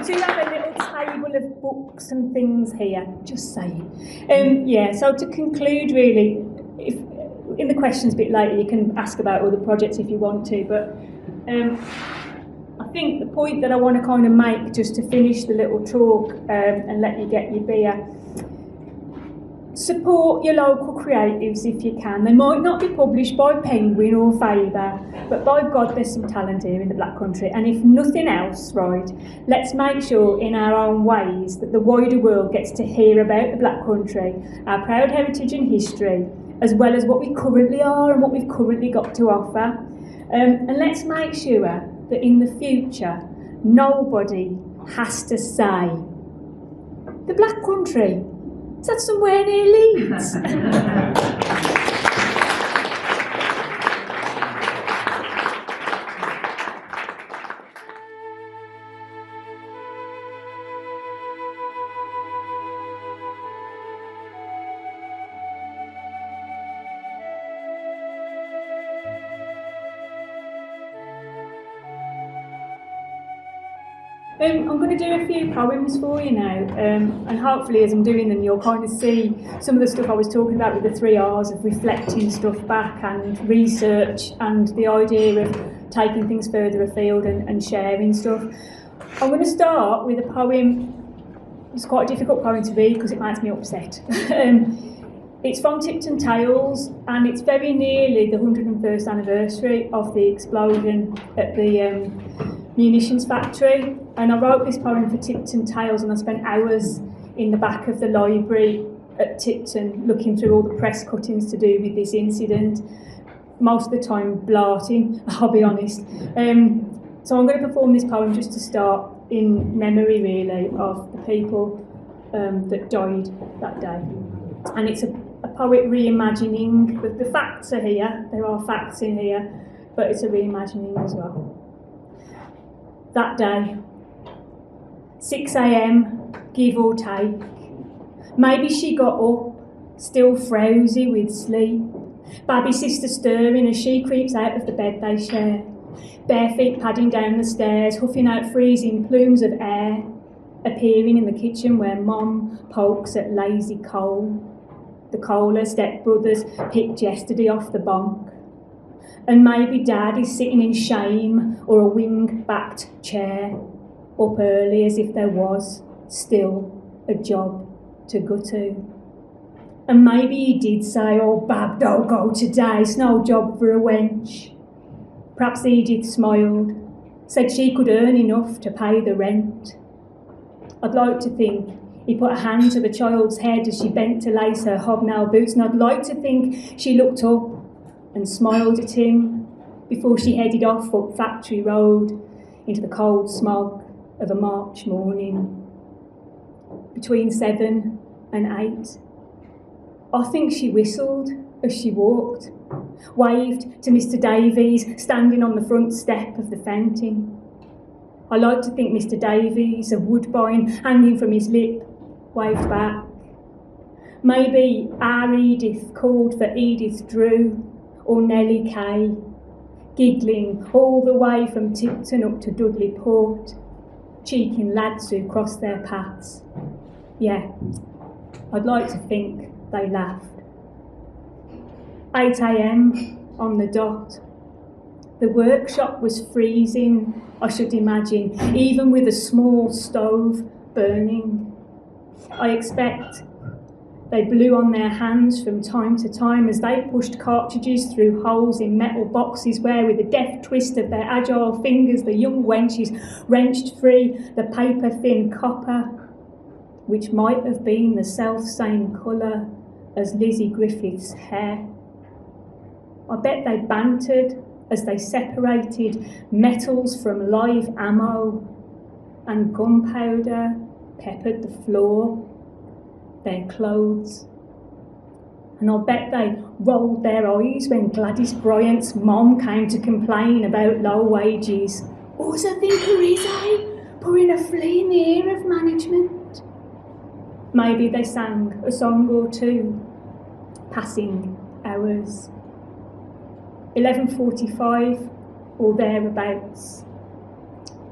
do have a little table of books and things here, just saying. So to conclude really, if in the questions a bit later you can ask about other projects if you want to, but I think the point that I want to kind of make just to finish the little talk and let you get your beer, support your local creatives if you can. They might not be published by Penguin or Faber, but by God there's some talent here in the Black Country, and if nothing else, right, let's make sure in our own ways that the wider world gets to hear about the Black Country, our proud heritage and history, as well as what we currently are and what we've currently got to offer. And let's make sure that in the future nobody has to say, the Black Country, is that somewhere near Leeds? I'm going to do a few poems for you now, and hopefully as I'm doing them you'll kind of see some of the stuff I was talking about with the 3 R's of reflecting stuff back and research and the idea of taking things further afield and sharing stuff. I'm going to start with a poem. It's quite a difficult poem to read because it makes me upset. It's from Tipton Tales, and it's very nearly the 101st anniversary of the explosion at the munitions factory, and I wrote this poem for Tipton Tales, and I spent hours in the back of the library at Tipton looking through all the press cuttings to do with this incident, most of the time blarting, I'll be honest. So I'm going to perform this poem just to start in memory really of the people that died that day, and it's a poet reimagining. The facts are here, there are facts in here, but it's a reimagining as well. That day, 6 a.m, give or take. Maybe she got up, still frowsy with sleep. Baby sister stirring as she creeps out of the bed they share. bare feet padding down the stairs, huffing out freezing plumes of air, appearing in the kitchen where Mum pokes at lazy coal. The Kohler stepbrothers picked yesterday off the bunk. And maybe Dad is sitting in shame or a wing-backed chair, up early as if there was still a job to go to. And maybe he did say, "Oh, Bab, don't go today, it's no job for a wench." Perhaps Edith smiled, said she could earn enough to pay the rent. I'd like to think he put a hand to the child's head as she bent to lace her hobnail boots, and I'd like to think she looked up and smiled at him before she headed off up Factory Road into the cold smog of a March morning. Between 7 and 8. I think she whistled as she walked, waved to Mr. Davies standing on the front step of the fountain. I like to think Mr. Davies, a woodbine hanging from his lip, waved back. Maybe our Edith called for Edith Drew or Nellie Kay, giggling all the way from Tipton up to Dudley Port, cheeking lads who crossed their paths. Yeah, I'd like to think they laughed. 8 a.m. on the dot. The workshop was freezing, I should imagine, even with a small stove burning. I expect they blew on their hands from time to time as they pushed cartridges through holes in metal boxes where, with a deft twist of their agile fingers, the young wenches wrenched free the paper-thin copper, which might have been the self-same colour as Lizzie Griffith's hair. I bet they bantered as they separated metals from live ammo, and gunpowder peppered the floor, their clothes. And I'll bet they rolled their eyes when Gladys Bryant's mom came to complain about low wages. "Who's a thinker is, eh? Pouring a flea in the ear of management." Maybe they sang a song or two, passing hours. 11:45 or thereabouts.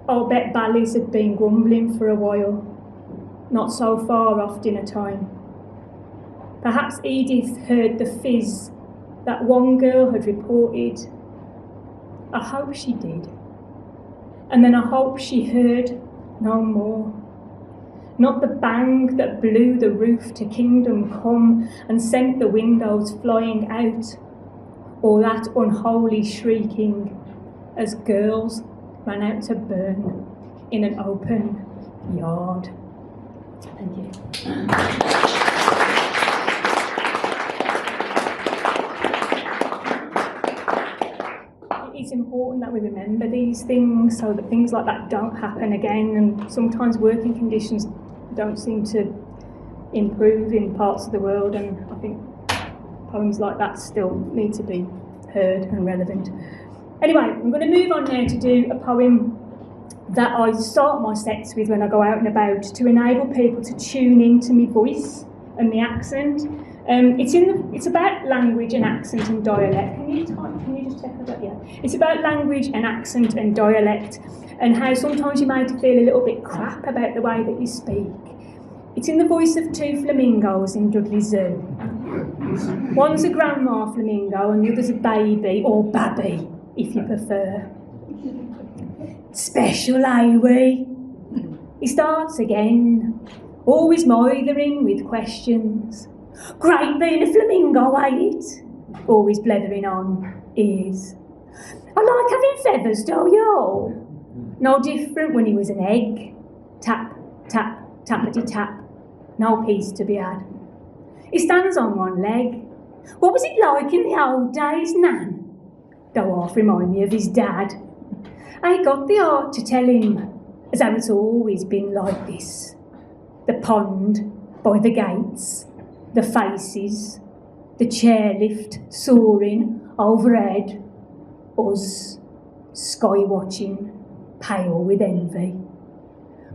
I'll bet Bally's had been grumbling for a while, not so far off dinner time. Perhaps Edith heard the fizz that one girl had reported. I hope she did. And then I hope she heard no more. Not the bang that blew the roof to kingdom come and sent the windows flying out, or that unholy shrieking as girls ran out to burn in an open yard. Thank you. It's important that we remember these things so that things like that don't happen again, and sometimes working conditions don't seem to improve in parts of the world, and I think poems like that still need to be heard and relevant. Anyway, I'm going to move on now to do a poem that I start my sets with when I go out and about to enable people to tune into my voice and the accent. It's about language and accent and dialect. Can you just check that? Yeah. It's about language and accent and dialect, and how sometimes you might feel a little bit crap about the way that you speak. It's in the voice of two flamingos in Dudley Zoo. One's a grandma flamingo and the other's a baby, or babby, if you prefer. Special, eh, we? He starts again, always moithering with questions. Great being a flamingo, ain't it? Always blethering on, is. I like having feathers, don't you? No different when he was an egg. Tap, tap, tappity tap. No peace to be had. He stands on one leg. What was it like in the old days, Nan? Don't half remind me of his dad. I got the heart to tell him as how it's always been like this. The pond by the gates, the faces, the chairlift soaring overhead, us sky watching, pale with envy.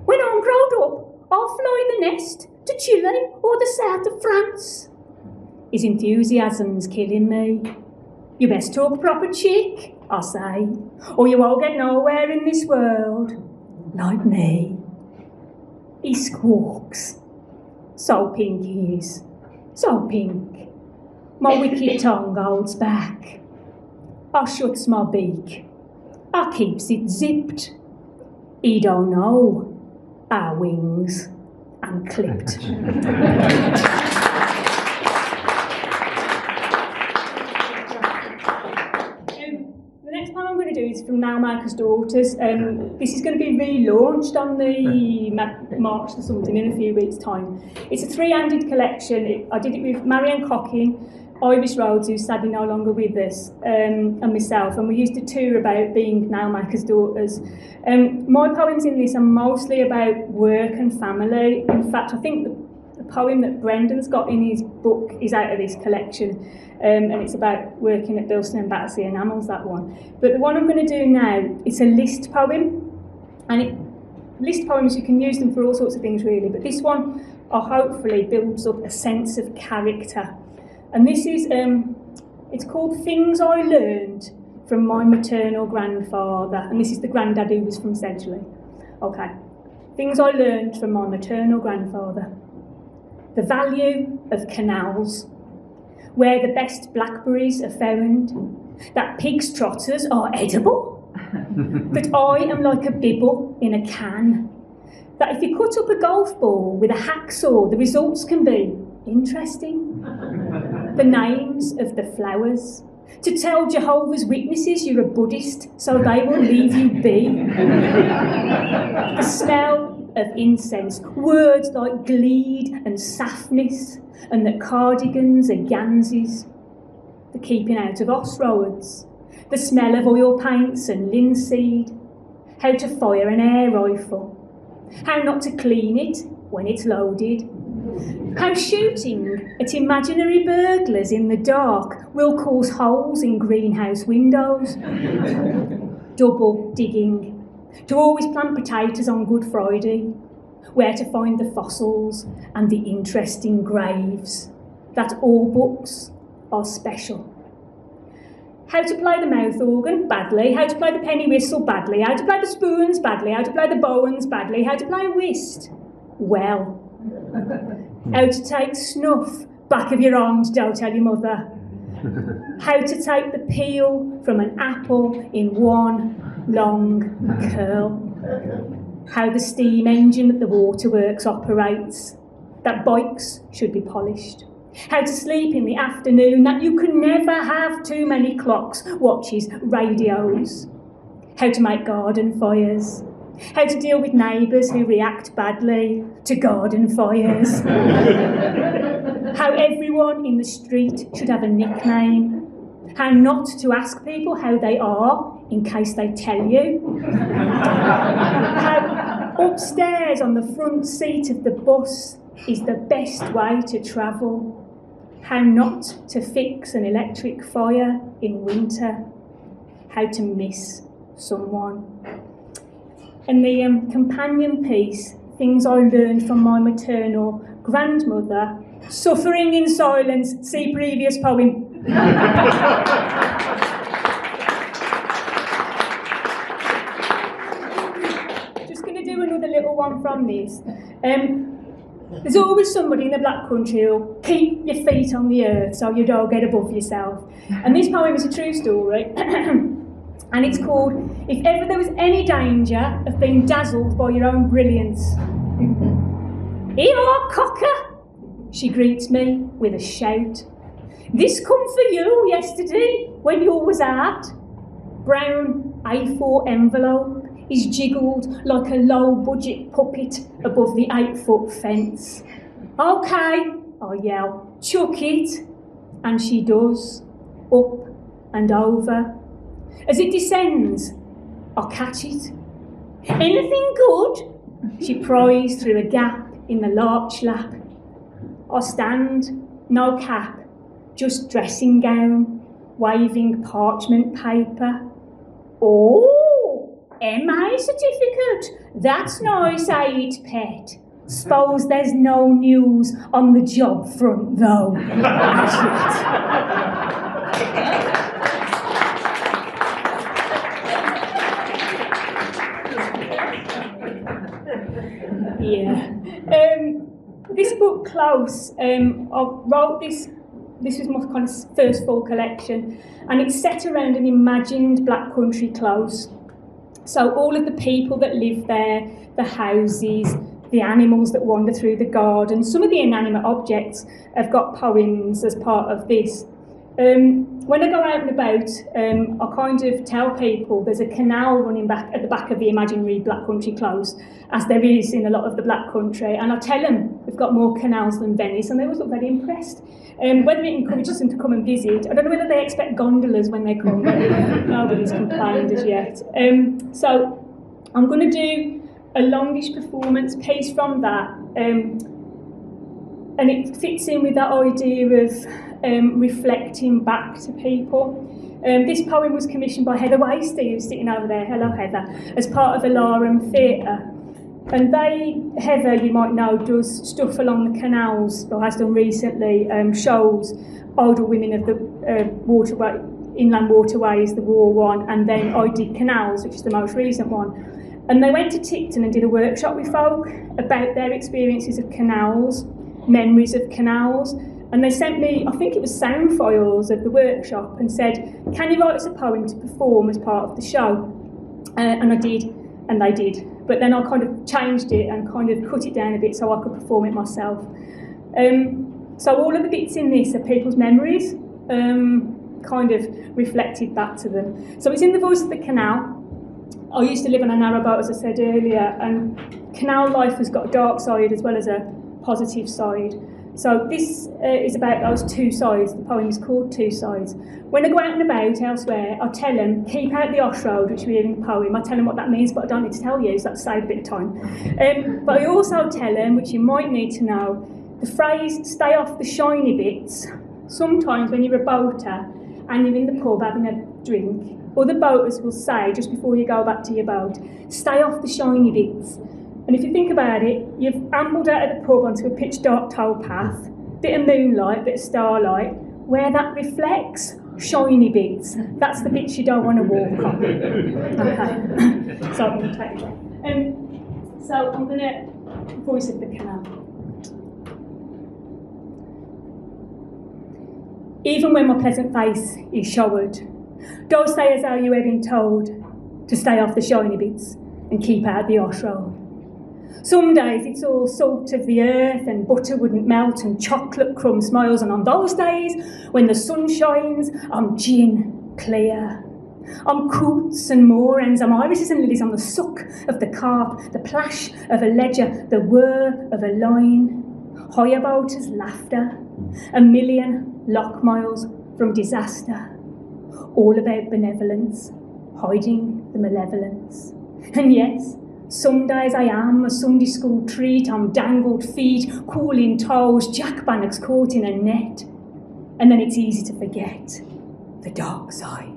When I'm grown up, I'll fly the nest to Chile or the south of France. His enthusiasm's killing me. You best talk proper chick. I say, or you won't get nowhere in this world like me. He squawks. So pink he is, so pink. My wicked tongue holds back. I shuts my beak. I keeps it zipped. He don't know our wings and clipped. The next poem I'm going to do is from Nailmakers' Daughters. This is going to be relaunched on the March or something in a few weeks' time. It's a three-handed collection. I did it with Marianne Cocking, Iris Rhodes, who's sadly no longer with us, and myself, and we used to tour about being Nailmakers' daughters. My poems in this are mostly about work and family. In fact, I think the poem that Brendan's got in his book is out of this collection, and it's about working at Bilston and Battersea Enamels, that one. But the one I'm going to do now, it's a list poem, and list poems, you can use them for all sorts of things really, but this one hopefully builds up a sense of character. And this is, it's called Things I Learned from My Maternal Grandfather. And this is the granddad who was from Sedgley. Okay. Things I learned from my maternal grandfather. The value of canals, where the best blackberries are found, that pig's trotters are edible, that I am like a bibble in a can, that if you cut up a golf ball with a hacksaw, the results can be interesting. The names of the flowers, to tell Jehovah's Witnesses you're a Buddhist so they will leave you be. The smell of incense, words like gleed and saftness, and that cardigans are ganses. The keeping out of oss-roads, the smell of oil paints and linseed, how to fire an air rifle, how not to clean it when it's loaded, how shooting at imaginary burglars in the dark will cause holes in greenhouse windows. Double digging, to always plant potatoes on Good Friday, where to find the fossils and the interesting graves, that all books are special. How to play the mouth organ badly, how to play the penny whistle badly, how to play the spoons badly, how to play the bowens badly, how to play whist well. How to take snuff back of your arms, don't tell your mother. How to take the peel from an apple in one long curl. How the steam engine at the waterworks operates, that bikes should be polished. How to sleep in the afternoon, that you can never have too many clocks, watches, radios. How to make garden fires. How to deal with neighbours who react badly to garden fires. How everyone in the street should have a nickname. How not to ask people how they are in case they tell you. How upstairs on the front seat of the bus is the best way to travel. How not to fix an electric fire in winter. How to miss someone. And the companion piece, Things I Learned from My Maternal Grandmother, Suffering in Silence, see previous poem. Just going to do another little one from this. There's always somebody in the Black Country who'll keep your feet on the earth so you don't get above yourself. And this poem is a true story. And it's called, If Ever There Was Any Danger of Being Dazzled by Your Own Brilliance. Here you are, cocker, she greets me with a shout. This come for you yesterday when you was out. Brown A4 envelope is jiggled like a low-budget puppet above the 8-foot fence. Okay, I yell, chuck it. And she does, up and over. As it descends, I catch it. Anything good? She pries through a gap in the larch lap. I stand, no cap, just dressing gown, waving parchment paper. Oh, MA certificate. That's nice, ain't it, pet? Suppose there's no news on the job front, though, as yet. Yeah. This book, Close, I wrote this was my kind of first full collection, and it's set around an imagined black country close. So all of the people that live there, the houses, the animals that wander through the garden, some of the inanimate objects have got poems as part of this. When I go out and about, I kind of tell people there's a canal running back at the back of the imaginary Black Country Close, as there is in a lot of the Black Country, and I tell them we've got more canals than Venice, and they always look very impressed. Whether it encourages them to come and visit, I don't know whether they expect gondolas when they come, but nobody's complained as yet. So I'm going to do a longish performance piece from that, and it fits in with that idea of reflecting back to people. This poem was commissioned by Heather Wasty, who's sitting over there. Hello, Heather, as part of Alarum Theatre. And Heather, you might know, does stuff along the canals, or has done recently, shows older women of the inland waterways, the war one, and then I did canals, which is the most recent one. And they went to Tipton and did a workshop with folk about their experiences of canals, memories of canals. And they sent me, I think it was sound files of the workshop, and said, can you write us a poem to perform as part of the show? And I did, and they did. But then I kind of changed it and kind of cut it down a bit so I could perform it myself. So all of the bits in this are people's memories, kind of reflected back to them. So it's in the voice of the canal. I used to live on a narrowboat, as I said earlier, and canal life has got a dark side as well as a positive side. So this is about those two sides. The poem is called Two Sides. When I go out and about elsewhere, I tell them, keep out the Osh Road, which we hear in the poem. I tell them what that means, but I don't need to tell you, so that saves a bit of time. But I also tell them, which you might need to know, the phrase, stay off the shiny bits. Sometimes when you're a boater and you're in the pub having a drink, other boaters will say, just before you go back to your boat, stay off the shiny bits. And if you think about it, you've ambled out of the pub onto a pitch dark towpath, bit of moonlight, bit of starlight, where that reflects shiny bits. That's the bits you don't want to walk on. Okay. So I'm going to take it. So I'm going to voice of the canal. Even when my pleasant face is showered, don't say as though you have been told to stay off the shiny bits and keep out the Osh Road. Some days it's all salt of the earth and butter wouldn't melt and chocolate crumb smiles, and on those days when the sun shines, I'm gin clear. I'm coots and moorends, I'm irises and lilies, I'm the suck of the carp, the plash of a ledger, the whir of a line, high about as laughter, a million lock miles from disaster, all about benevolence, hiding the malevolence. And yes, some days I am a Sunday school treat, I'm dangled feet, cooling toes, jack bannocks caught in a net. And then it's easy to forget the dark side.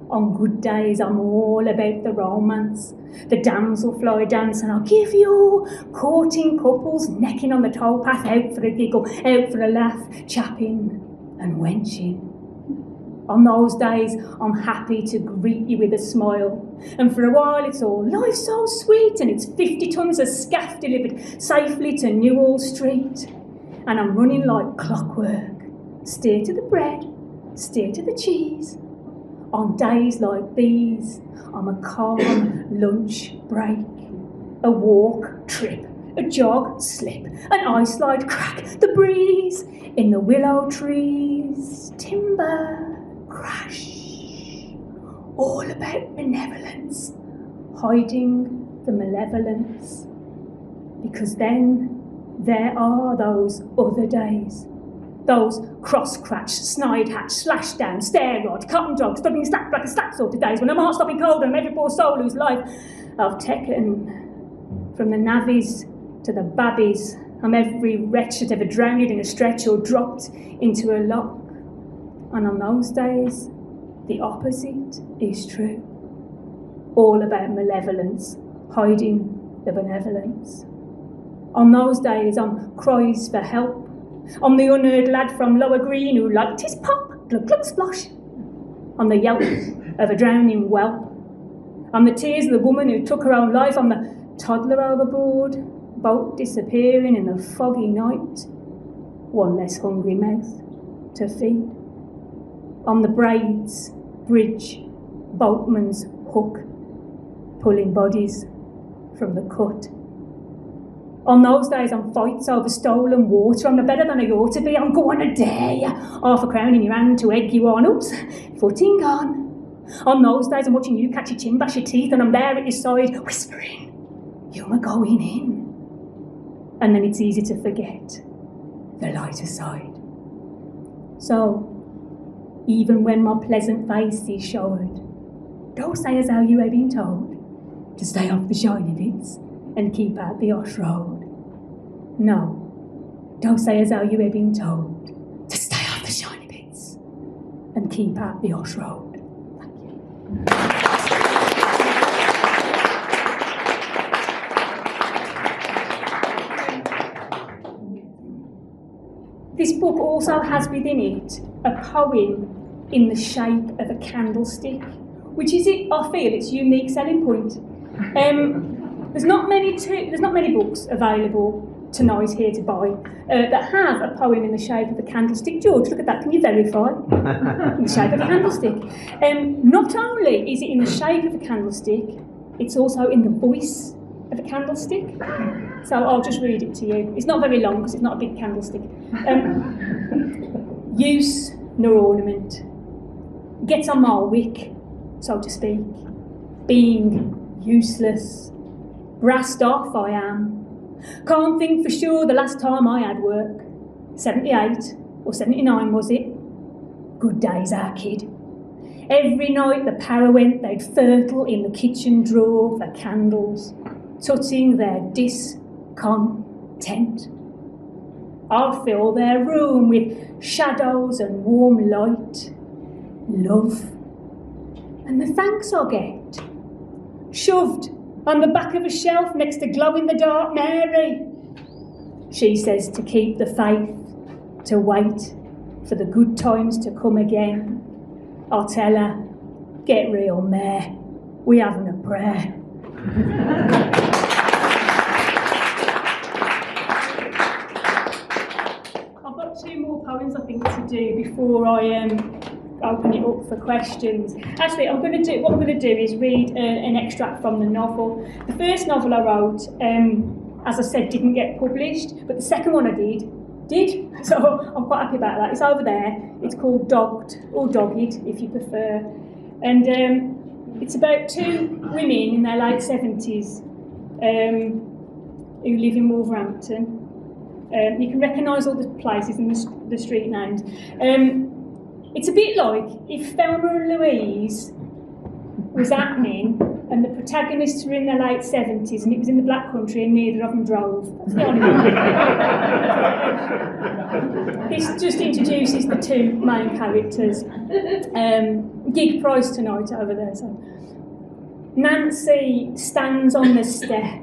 On good days I'm all about the romance, the damselfly dance, and I'll give you courting couples necking on the towpath, out for a giggle, out for a laugh, chapping and wenching. On those days, I'm happy to greet you with a smile. And for a while, it's all life's so sweet, and it's 50 tons of scaff delivered safely to Newhall Street. And I'm running like clockwork. Steer to the bread, steer to the cheese. On days like these, I'm a calm lunch break, a walk, trip, a jog, slip, an ice slide, crack, the breeze in the willow trees, timber, crash, all about benevolence, hiding the malevolence. Because then there are those other days, those cross-cratch, snide-hatch, slash-down, stare-rod, cotton dog, stubbing slack like a slack sort of days when I'm not stopping cold and every poor soul whose life I've taken. From the navvies to the babbies, I'm every wretch that ever drowned in a stretch or dropped into a lock. And on those days, the opposite is true. All about malevolence, hiding the benevolence. On those days, I'm cries for help. I'm the unheard lad from Lower Green who liked his pop, glug glug splosh. I'm the yelp of a drowning whelp. I'm the tears of the woman who took her own life. I'm the Toddler overboard, boat disappearing in the foggy night, one less hungry mouth to feed. On the braids, bridge, boatman's hook, pulling bodies from the cut. On those days on fights over stolen water, I'm no better than I ought to be. I'm going to dare you, half a crown in your hand to egg you on. Oops, footing gone. On those days I'm watching you catch your chin, bash your teeth, and I'm there at your side, whispering, you're going in. And then it's easy to forget the lighter side. So, even when my pleasant face is showed, don't say as how you have been told to stay off the shiny bits and keep out the off road. No, don't say as how you have been told to stay off the shiny bits and keep out the off road. Thank you. This book also has within it a poem in the shape of a candlestick, which is, I feel, its unique selling point. There's not many books available tonight here to buy that have a poem in the shape of a candlestick. George, look at that. Can you verify? In the shape of a candlestick. Not only is it in the shape of a candlestick, it's also in the voice of a candlestick. So I'll just read it to you. It's not very long because it's not a big candlestick. Use nor ornament. Gets on my wick, so to speak. Being useless. Brassed off I am. Can't think for sure the last time I had work. 78 or 79 was it? Good days, our kid. Every night the para went, they'd fertile in the kitchen drawer for candles, tutting their discontent. I'd fill their room with shadows and warm light, love, and the thanks I get, shoved on the back of a shelf next to glow-in-the-dark Mary. She says to keep the faith, to wait for the good times to come again. I'll tell her, get real, Mare, we haven't a prayer. I've got 2 more poems I think to do before I open it up for questions. Actually, what I'm going to do is read an extract from the novel. The first novel I wrote, as I said, didn't get published, but the second one I did. So I'm quite happy about that. It's over there. It's called Dogged, or Dogged, if you prefer. And it's about 2 women in their late 70s who live in Wolverhampton. You can recognise all the places and the street names. It's a bit like if Thelma and Louise was happening and the protagonists were in their late 70s and it was in the Black Country and neither of them drove. That's the only one. This just introduces the 2 main characters. Gig price tonight over there. So. Nancy stands on the step.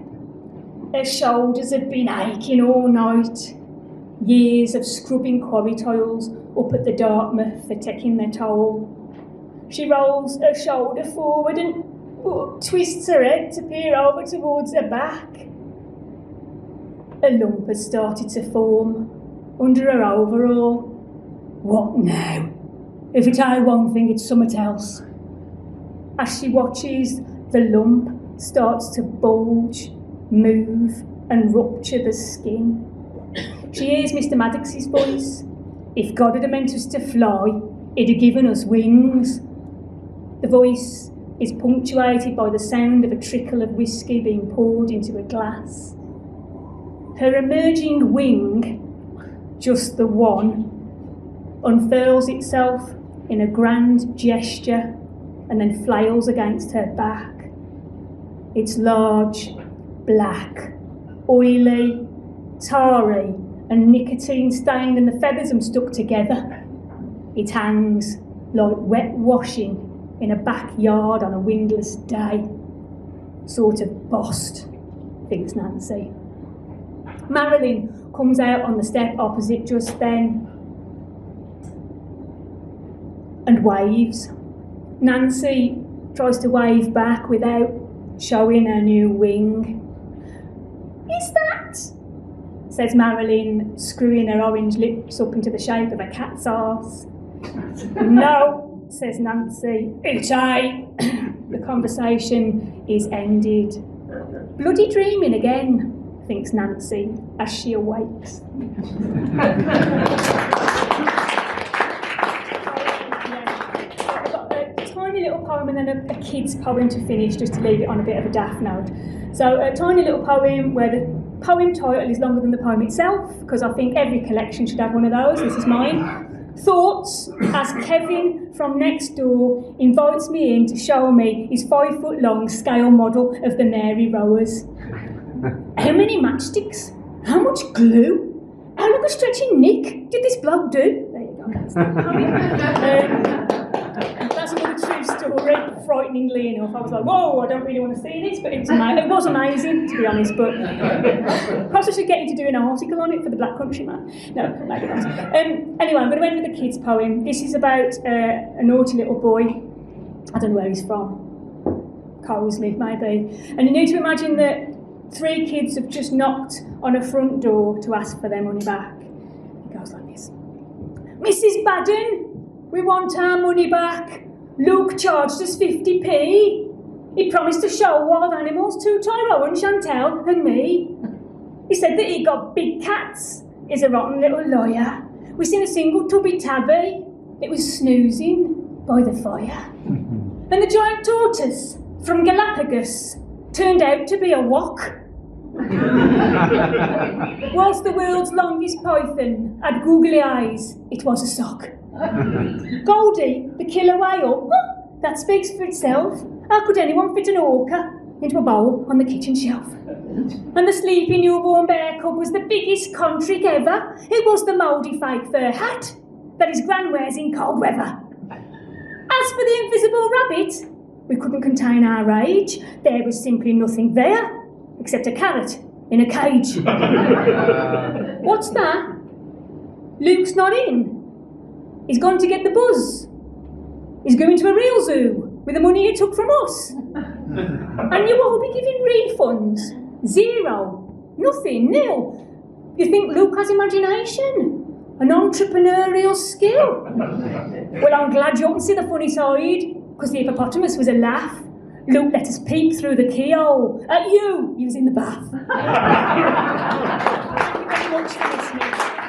Her shoulders have been aching all night. Years of scrubbing quarry tiles up at the Dartmouth for taking their toll. She rolls her shoulder forward and twists her head to peer over towards her back. A lump has started to form under her overall. What now? If it ain't one thing, it's something else. As she watches, the lump starts to bulge, move and rupture the skin. She hears Mr. Maddox's voice. If God had meant us to fly, he'd have given us wings. The voice is punctuated by the sound of a trickle of whiskey being poured into a glass. Her emerging wing, just the one, unfurls itself in a grand gesture and then flails against her back. It's large, black, oily, tarry and nicotine stained, and the feathers are stuck together. It hangs like wet washing in a backyard on a windless day. Sort of bossed, thinks Nancy. Marilyn comes out on the step opposite just then and waves. Nancy tries to wave back without showing her new wing. says Marilyn, screwing her orange lips up into the shape of a cat's arse. No, says Nancy. It's I. The conversation is ended. Bloody dreaming again, thinks Nancy as she awakes. I've got a tiny little poem and then a kid's poem to finish, just to leave it on a bit of a daft note. So a tiny little poem where the poem title is longer than the poem itself, because I think every collection should have one of those. This is mine. Thoughts as Kevin from next door invites me in to show me his 5-foot-long scale model of the Mary Rowers. How many matchsticks? How much glue? How long a stretching nick did this bloke do? There you go. That's another true story, frighteningly enough. I was like, whoa, I don't really want to see this, but it was amazing, to be honest, but perhaps I should get you to do an article on it for the Blackcountryman. No, maybe not. Anyway, I'm going to end with a kid's poem. This is about a naughty little boy. I don't know where he's from. Cosley, maybe. And you need to imagine that 3 kids have just knocked on a front door to ask for their money back. It goes like this. Mrs. Baden, we want our money back. Luke charged us 50p. He promised to show wild animals to Tyrone, Chantel and me. He said that he got big cats. He's a rotten little lawyer. We seen a single tubby tabby. It was snoozing by the fire. And the giant tortoise from Galapagos turned out to be a wok. Whilst the world's longest python had googly eyes, it was a sock. Goldie, the killer whale, that speaks for itself. How could anyone fit an orca into a bowl on the kitchen shelf? And the sleepy newborn bear cub was the biggest contrick ever. It was the mouldy fake fur hat that his gran wears in cold weather. As for the invisible rabbit, we couldn't contain our rage. There was simply nothing there, except a carrot in a cage. What's that? Luke's not in. He's gone to get the buzz. He's going to a real zoo with the money he took from us. And you will be giving refunds. 0. Nothing. Nil. You think Luke has imagination? An entrepreneurial skill? Well, I'm glad you don't see the funny side, because the hippopotamus was a laugh. Luke let us peep through the keyhole at you. He was in the bath. Thank you very much for listening.